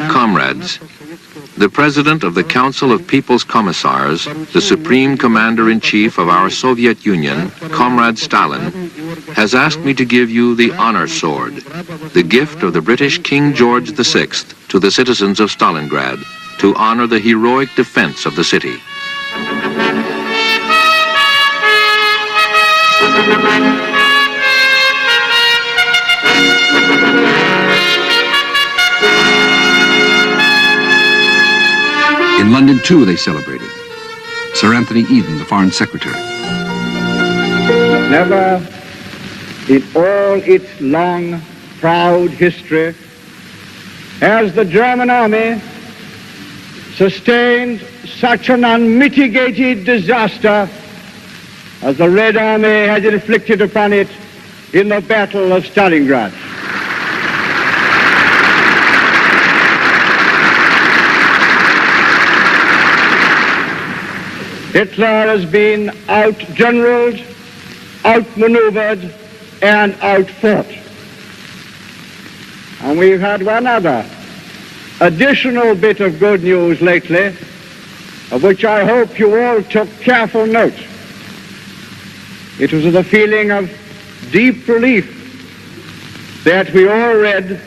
Comrades, the President of the Council of People's Commissars, the Supreme Commander-in-Chief of our Soviet Union, Comrade Stalin, has asked me to give you the honor sword, the gift of the British King George VI to the citizens of Stalingrad to honor the heroic defense of the city. In London, too, they celebrated. Sir Anthony Eden, the Foreign Secretary. Never in all its long, proud history has the German army sustained such an unmitigated disaster as the Red Army has inflicted upon it in the Battle of Stalingrad. Hitler has been out-generaled, outmaneuvered, and outfought. And we've had one other additional bit of good news lately, of which I hope you all took careful note. It was with a feeling of deep relief that we all read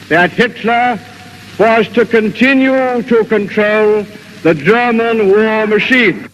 that Hitler was to continue to control the German war machine.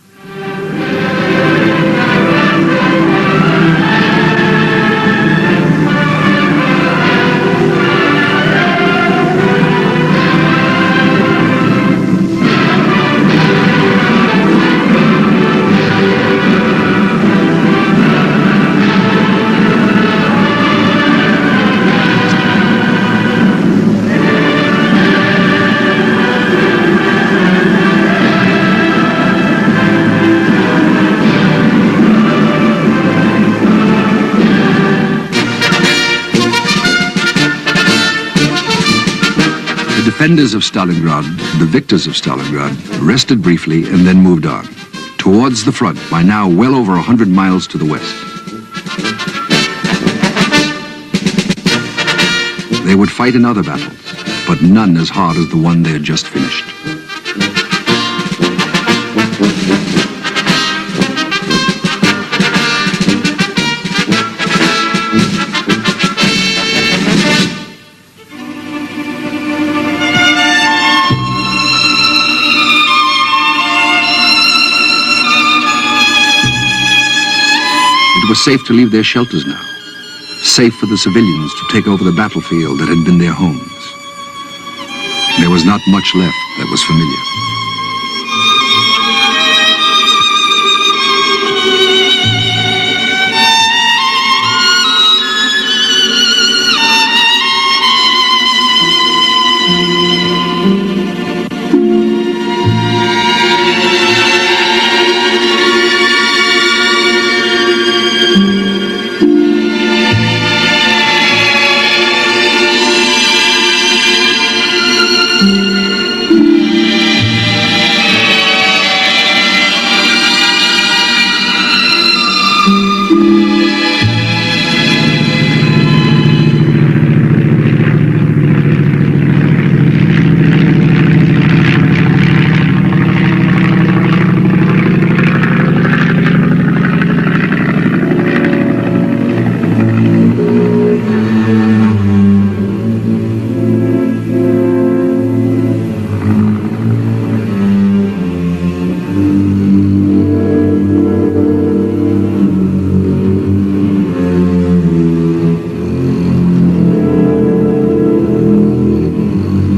The defenders of Stalingrad, the victors of Stalingrad, rested briefly and then moved on, towards the front, by now well over 100 miles to the west. They would fight in other battles, but none as hard as the one they had just finished. It was safe to leave their shelters now, safe for the civilians to take over the battlefield that had been their homes. There was not much left that was familiar.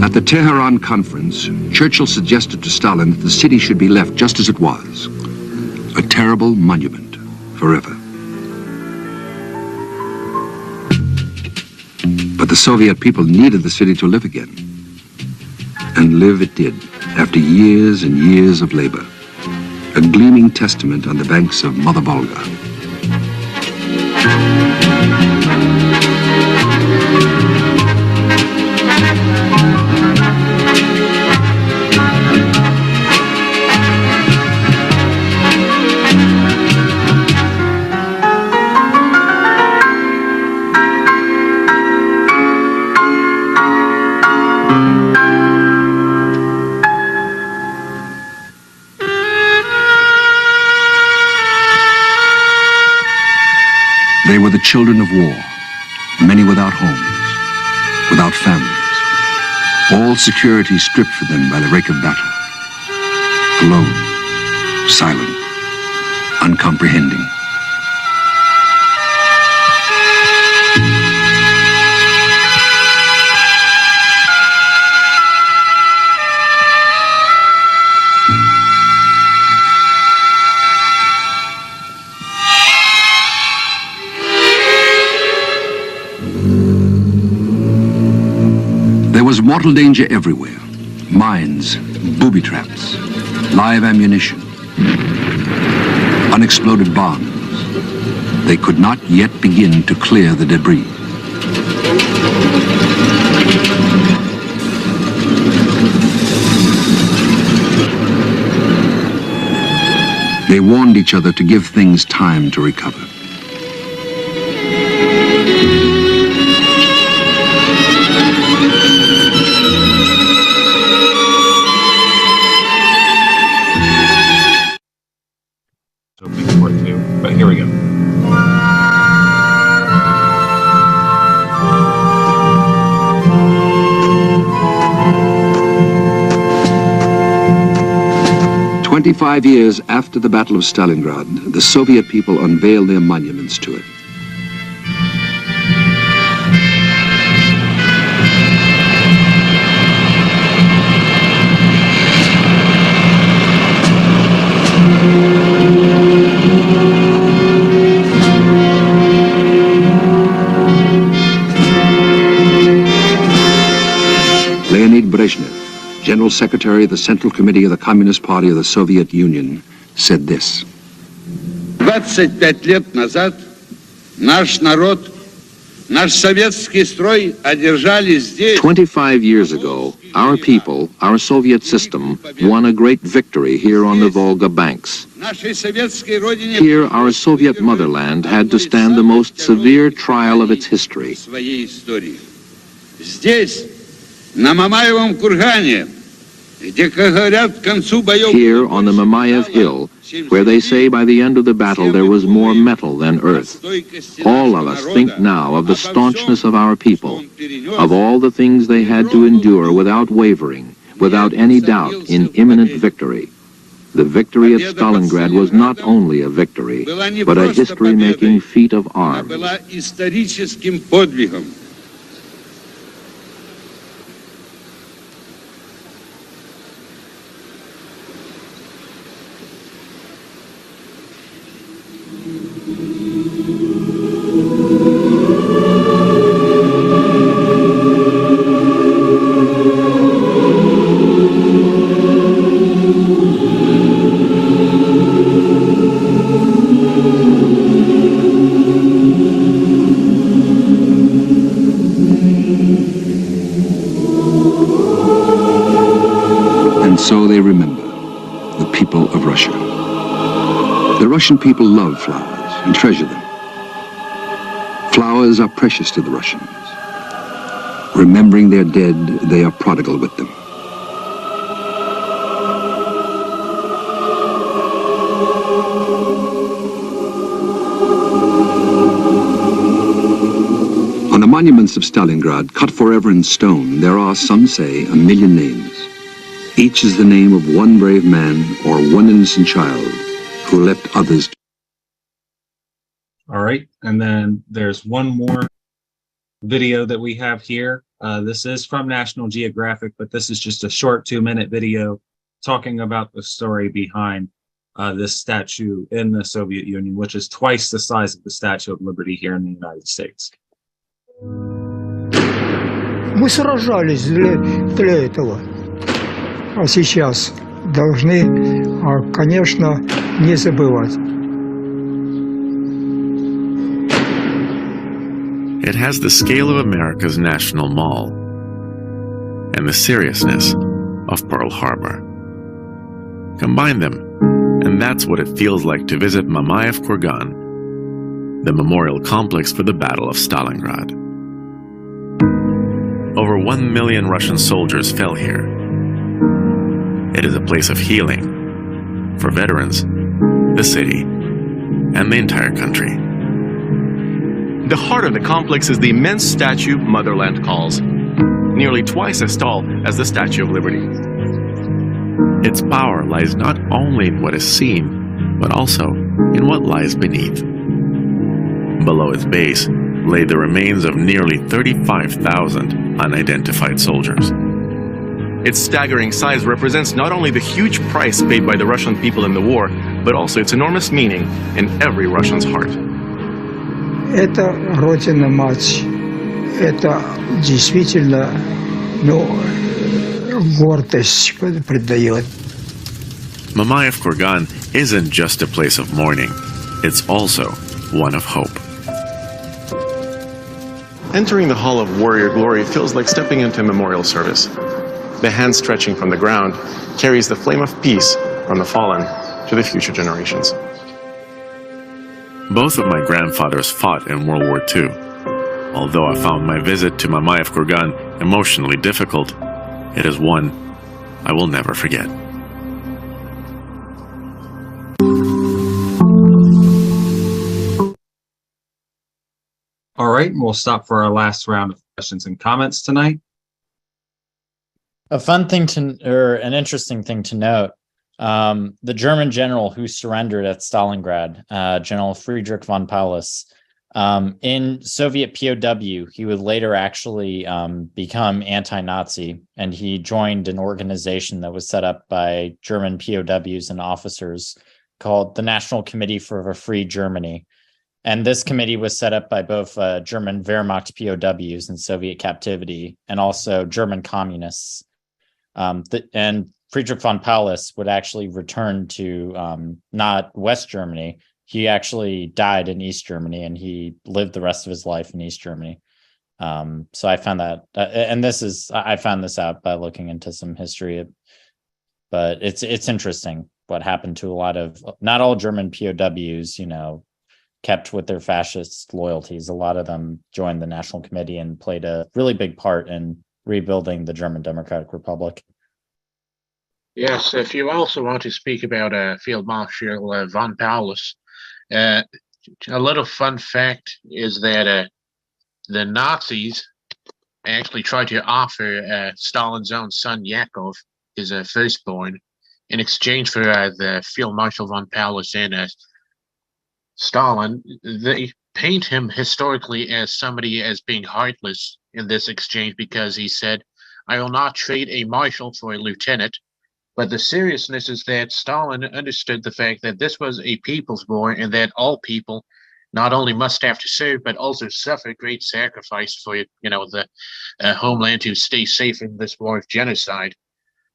At the Tehran conference, Churchill suggested to Stalin that the city should be left just as it was, a terrible monument forever. But the Soviet people needed the city to live again. And live it did, after years and years of labor. A gleaming testament on the banks of Mother Volga. They were the children of war, many without homes, without families, all security stripped from them by the rake of battle. Alone, silent, uncomprehending. There was mortal danger everywhere. Mines, booby traps, live ammunition, unexploded bombs. They could not yet begin to clear the debris. They warned each other to give things time to recover. But here we go. "25 years after the Battle of Stalingrad, the Soviet people unveiled their monuments to it. Leonid Brezhnev, General Secretary of the Central Committee of the Communist Party of the Soviet Union, said this. 25 лет назад наш народ, наш советский строй одержали здесь. 25 years ago, our people, our Soviet system, won a great victory here on the Volga banks. Here, our Soviet motherland had to stand the most severe trial of its history. Здесь, на Мамаевом кургане, где, как говорят, к концу боев... Here on the Mamayev Hill, where they say by the end of the battle there was more metal than earth. All of us think now of the staunchness of our people, of all the things they had to endure without wavering, without any doubt in imminent victory. The victory at Stalingrad was not only a victory, but a history-making feat of arms. Была историческим подвигом. So they remember the people of Russia. The Russian people love flowers and treasure them. Flowers are precious to the Russians. Remembering their dead, they are prodigal with them. On the monuments of Stalingrad, cut forever in stone, there are, some say, 1 million names. Each is the name of one brave man or one innocent child who left others. All right, and then there's one more video that we have here. This is from National Geographic, but this is just a short 2-minute video talking about the story behind this statue in the Soviet Union, which is twice the size of the Statue of Liberty here in the United States. Мы сражались для этого. А сейчас должны, конечно, не забывать. It has the scale of America's National Mall and the seriousness of Pearl Harbor. Combine them, and that's what it feels like to visit Mamayev Kurgan, the memorial complex for the Battle of Stalingrad. Over 1 million Russian soldiers fell here. It is a place of healing for veterans, the city, and the entire country. The heart of the complex is the immense statue Motherland calls nearly twice as tall as the Statue of Liberty. Its power lies not only in what is seen, but also in what lies beneath. Below its base lay the remains of nearly 35,000 unidentified soldiers. Its staggering size represents not only the huge price paid by the Russian people in the war, but also its enormous meaning in every Russian's heart. Это Родина-мать. Это действительно, гордость придает. Mamayev Kurgan isn't just a place of mourning, it's also one of hope. Entering the Hall of Warrior Glory feels like stepping into a memorial service. The hand stretching from the ground carries the flame of peace from the fallen to the future generations. Both of my grandfathers fought in World War II. Although I found my visit to Mamayev Kurgan emotionally difficult, it is one I will never forget. All right, we'll stop for our last round of questions and comments tonight. A fun thing or an interesting thing to note, the German general who surrendered at Stalingrad, General Friedrich von Paulus, in Soviet POW, he would later actually become anti-Nazi, and he joined an organization that was set up by German POWs and officers called the National Committee for a Free Germany. And this committee was set up by both German Wehrmacht POWs in Soviet captivity and also German communists. And Friedrich von Paulus would actually return to not West Germany. He actually died in East Germany, and he lived the rest of his life in East Germany. So I found that, and I found this out by looking into some history. But it's interesting what happened to a lot of, not all German POWs, kept with their fascist loyalties. A lot of them joined the National Committee and played a really big part in rebuilding the German Democratic Republic. Yes, if you also want to speak about Field Marshal von Paulus, a little fun fact is that the Nazis actually tried to offer Stalin's own son Yakov, his firstborn, in exchange for the Field Marshal von Paulus and Stalin. They paint him historically as somebody as being heartless in this exchange because he said, "I will not trade a marshal for a lieutenant." But the seriousness is that Stalin understood the fact that this was a people's war and that all people not only must have to serve, but also suffer great sacrifice for, the homeland to stay safe in this war of genocide.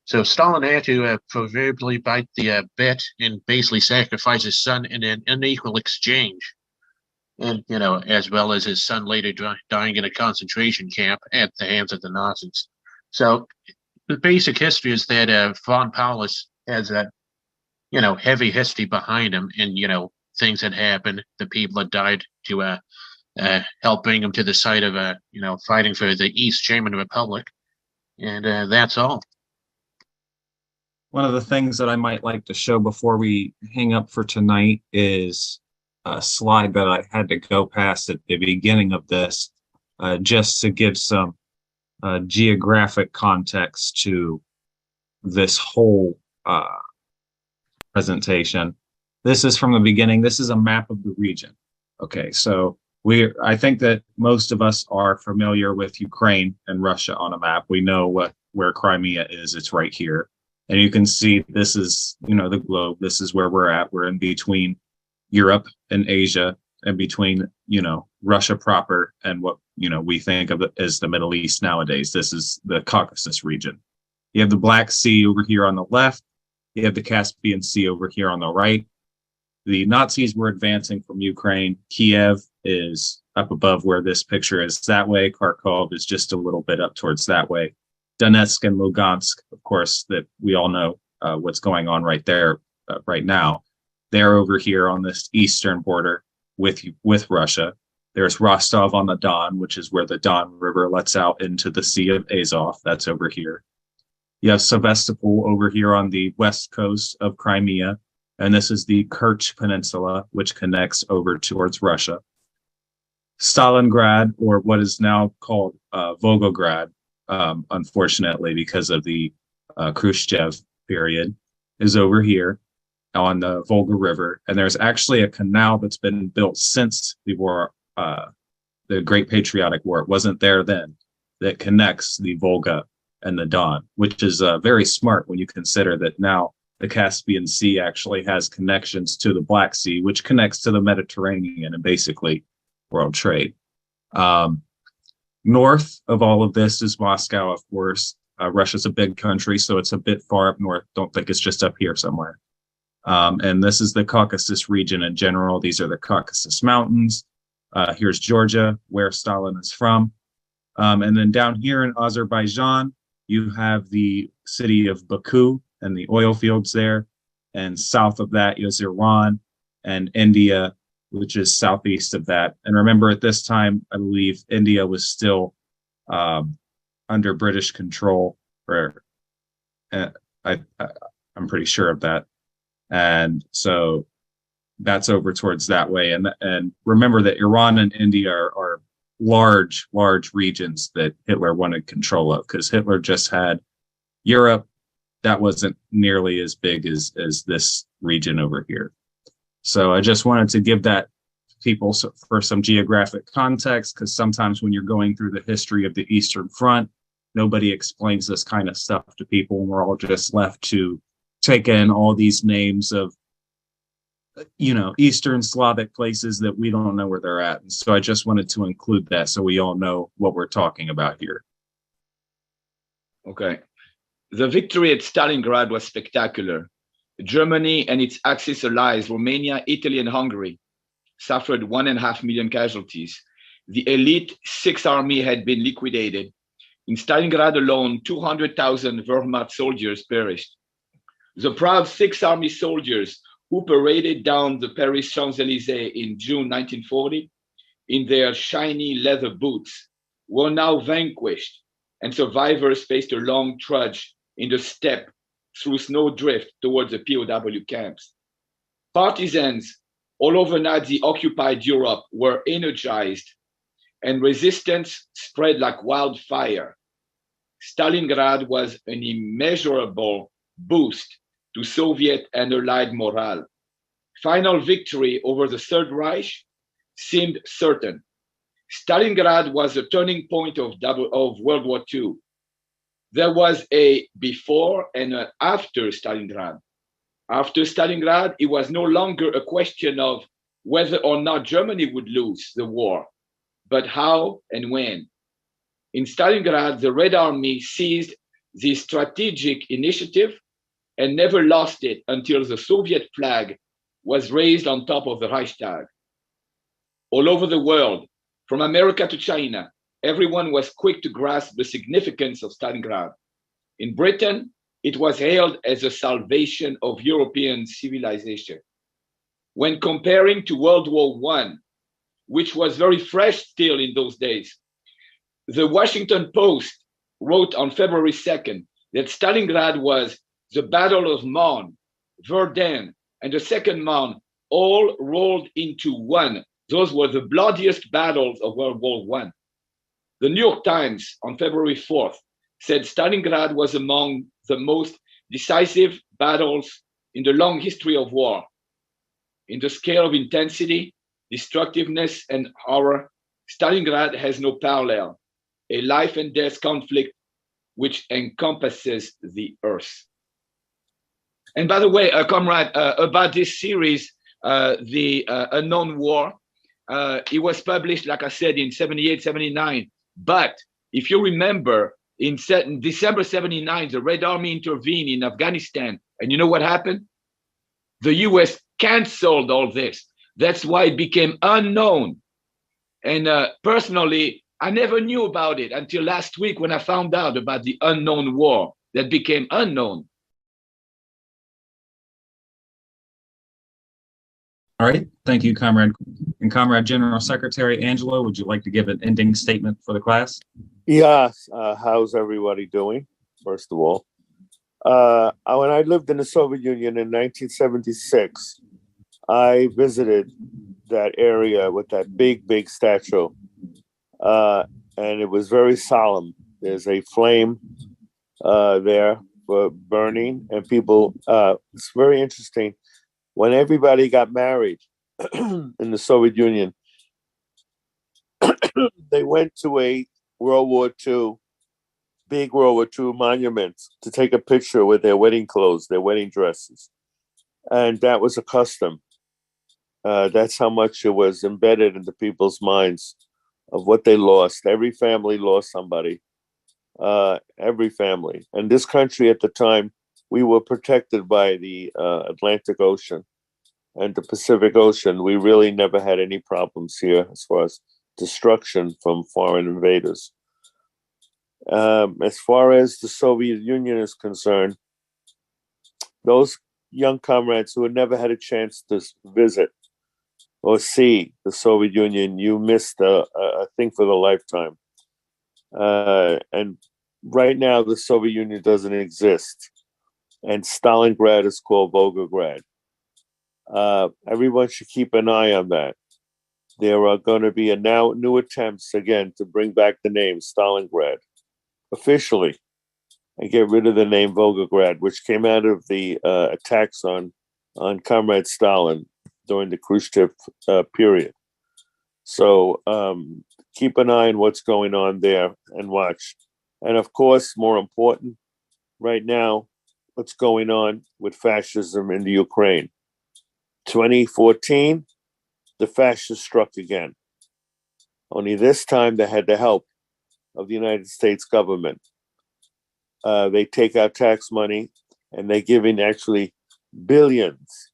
So Stalin had to proverbially bite the bit and basically sacrifice his son in an unequal exchange. And, as well as his son later dying in a concentration camp at the hands of the Nazis. So the basic history is that von Paulus has a, heavy history behind him and, things that happened, the people that died to help bring him to the side of, fighting for the East German Republic. And that's all. One of the things that I might like to show before we hang up for tonight is a slide that I had to go past at the beginning of this, just to give some geographic context to this whole presentation. This is from the beginning. This is a map of the region. Okay, so I think that most of us are familiar with Ukraine and Russia on a map. We know where Crimea is. It's right here. And you can see this is, the globe. This is where we're at. We're in between Europe and Asia, and between, Russia proper and what, we think of as the Middle East nowadays. This is the Caucasus region. You have the Black Sea over here on the left. You have the Caspian Sea over here on the right. The Nazis were advancing from Ukraine. Kiev is up above where this picture is that way. Kharkov is just a little bit up towards that way. Donetsk and Lugansk, of course, that we all know what's going on right there right now. They're over here on this eastern border with Russia. There's Rostov on the Don, which is where the Don River lets out into the Sea of Azov. That's over here. You have Sevastopol over here on the west coast of Crimea. And this is the Kerch Peninsula, which connects over towards Russia. Stalingrad, or what is now called Volgograd, unfortunately, because of the Khrushchev period, is over here on the Volga River. And there's actually a canal that's been built since the war, the Great Patriotic War. It wasn't there then, that connects the Volga and the Don, which is very smart when you consider that now the Caspian Sea actually has connections to the Black Sea, which connects to the Mediterranean and basically world trade. North of all of this is Moscow, of course. Russia's a big country, so it's a bit far up north. Don't think it's just up here somewhere. And this is the Caucasus region in general. These are the Caucasus Mountains. Here's Georgia, where Stalin is from. And then down here in Azerbaijan, you have the city of Baku and the oil fields there. And south of that is Iran and India, which is southeast of that. And remember, at this time, I believe India was still under British control, or I'm pretty sure of that. And so that's over towards that way. And remember that Iran and India are large regions that Hitler wanted control of, because Hitler just had Europe. That wasn't nearly as big as this region over here. So I just wanted to give that to people for some geographic context, because sometimes when you're going through the history of the Eastern Front, nobody explains this kind of stuff to people, and we're all just left to take in all these names of, Eastern Slavic places that we don't know where they're at. And so I just wanted to include that so we all know what we're talking about here. Okay. The victory at Stalingrad was spectacular. Germany and its Axis allies, Romania, Italy, and Hungary, suffered 1.5 million casualties. The elite Sixth Army had been liquidated. In Stalingrad alone, 200,000 Wehrmacht soldiers perished. The proud Sixth Army soldiers who paraded down the Paris Champs-Élysées in June 1940 in their shiny leather boots were now vanquished, and survivors faced a long trudge in the steppe through snowdrift towards the POW camps. Partisans all over Nazi-occupied Europe were energized, and resistance spread like wildfire. Stalingrad was an immeasurable boost to Soviet and Allied morale. Final victory over the Third Reich seemed certain. Stalingrad was a turning point of World War II. There was a before and an after Stalingrad. After Stalingrad, it was no longer a question of whether or not Germany would lose the war, but how and when. In Stalingrad, the Red Army seized the strategic initiative and never lost it until the Soviet flag was raised on top of the Reichstag. All over the world, from America to China, everyone was quick to grasp the significance of Stalingrad. In Britain, it was hailed as the salvation of European civilization. When comparing to World War I, which was very fresh still in those days, the Washington Post wrote on February 2nd that Stalingrad was the Battle of Marne, Verdun, and the Second Marne all rolled into one. Those were the bloodiest battles of World War I. The New York Times on February 4th said Stalingrad was among the most decisive battles in the long history of war. In the scale of intensity, destructiveness, and horror, Stalingrad has no parallel, a life and death conflict which encompasses the earth. And by the way, comrade, about this series, The Unknown War, it was published, like I said, in 78, 79. But if you remember, in December 79, the Red Army intervened in Afghanistan. And you know what happened? The US canceled all this. That's why it became unknown. And personally, I never knew about it until last week when I found out about the unknown war that became unknown. All right, thank you, Comrade. And Comrade General Secretary Angelo, would you like to give an ending statement for the class? Yes, how's everybody doing, first of all? When I lived in the Soviet Union in 1976, I visited that area with that big statue, and it was very solemn. There's a flame there for burning, and people, it's very interesting. When everybody got married in the Soviet Union, they went to a World War II, big World War II monument to take a picture with their wedding clothes, their wedding dresses. And that was a custom. That's how much it was embedded into people's minds of what they lost. Every family lost somebody, every family. And this country at the time, we were protected by the Atlantic Ocean and the Pacific Ocean. We really never had any problems here as far as destruction from foreign invaders. As far as the Soviet Union is concerned, those young comrades who had never had a chance to visit or see the Soviet Union, you missed a thing for the lifetime. And right now, the Soviet Union doesn't exist. And Stalingrad is called Volgograd. Everyone should keep an eye on that. There are going to be new attempts again to bring back the name Stalingrad officially and get rid of the name Volgograd, which came out of the attacks on Comrade Stalin during the Khrushchev period. So keep an eye on what's going on there and watch. And of course, more important, right now, what's going on with fascism in the Ukraine. 2014, the fascists struck again. Only this time they had the help of the United States government. They take out tax money and they're giving actually billions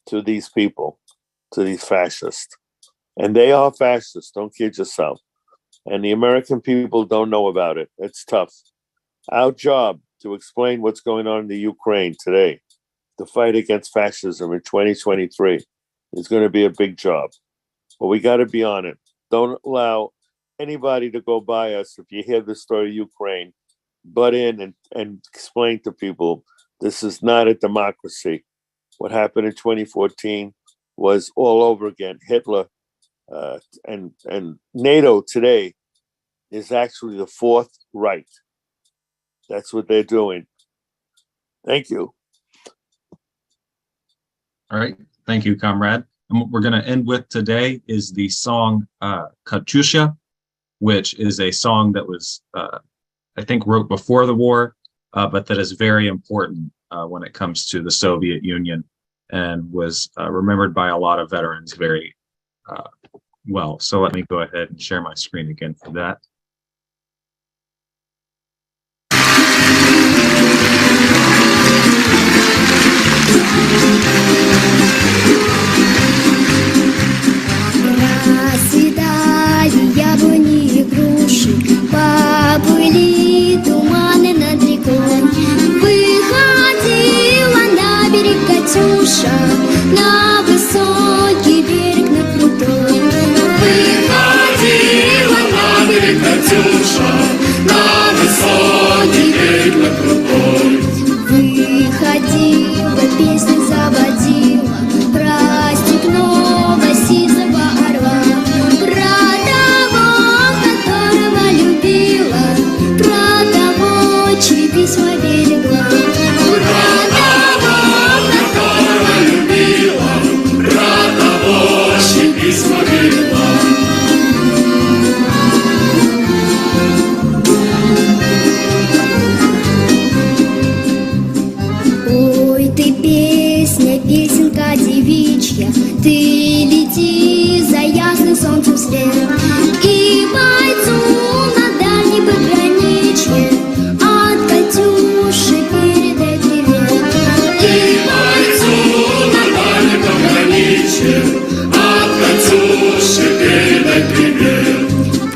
to these people, to these fascists. And they are fascists, don't kid yourself. And the American people don't know about it. It's tough. Our job to explain what's going on in the Ukraine today, the fight against fascism in 2023, is going to be a big job. But we got to be on it. Don't allow anybody to go by us if you hear the story of Ukraine. Butt in and explain to people this is not a democracy. What happened in 2014 was all over again. Hitler and NATO today is actually the Fourth Reich. That's what they're doing. Thank you. All right. Thank you, comrade. And what we're going to end with today is the song Katyusha, which is a song that was, I think, wrote before the war, but that is very important when it comes to the Soviet Union and was remembered by a lot of veterans very well. So let me go ahead and share my screen again for that. Расцветали яблони и груши, поплыли туманы над рекой. Выходила на берег Катюша, на высокий берег, на крутой. Выходила на берег Катюша, на высокий берег, на крутой. Выходила, песни заводила про степного сизого орла, про того, которого любила, про того, чьи письма берегла, про того, которого любила, про того, чьи письма берегла. Ой, ты песня, песенка девичья, ты лети за ясным солнцем вслед, и бойцу на дальней пограничье от Катюши передай привет. И бойцу на дальней пограничье от Катюши передай привет.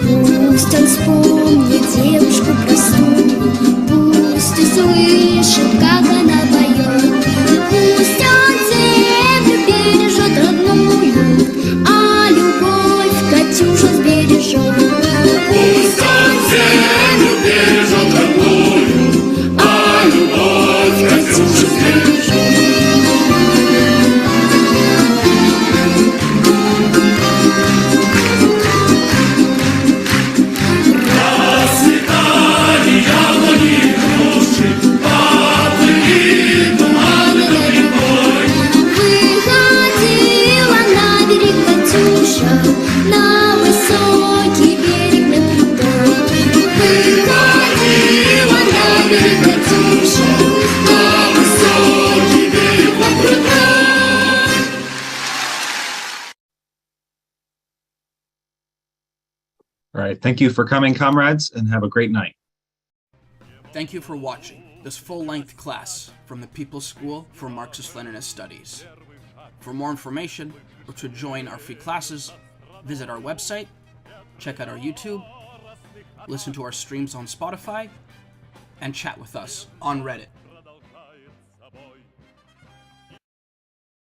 Пусть он вспомнит девушку простую, пусть услышит, как она поет. Пусть он землю бережет родную, а любовь Катюша сбережет. Пусть он землю бережет родную, а любовь Катюша сбережет. Расцветали All right. Thank you for coming, comrades, and have a great night. Thank you for watching this full-length class from the People's School for Marxist-Leninist Studies. For more information or to join our free classes, visit our website, check out our YouTube, listen to our streams on Spotify, and chat with us on Reddit.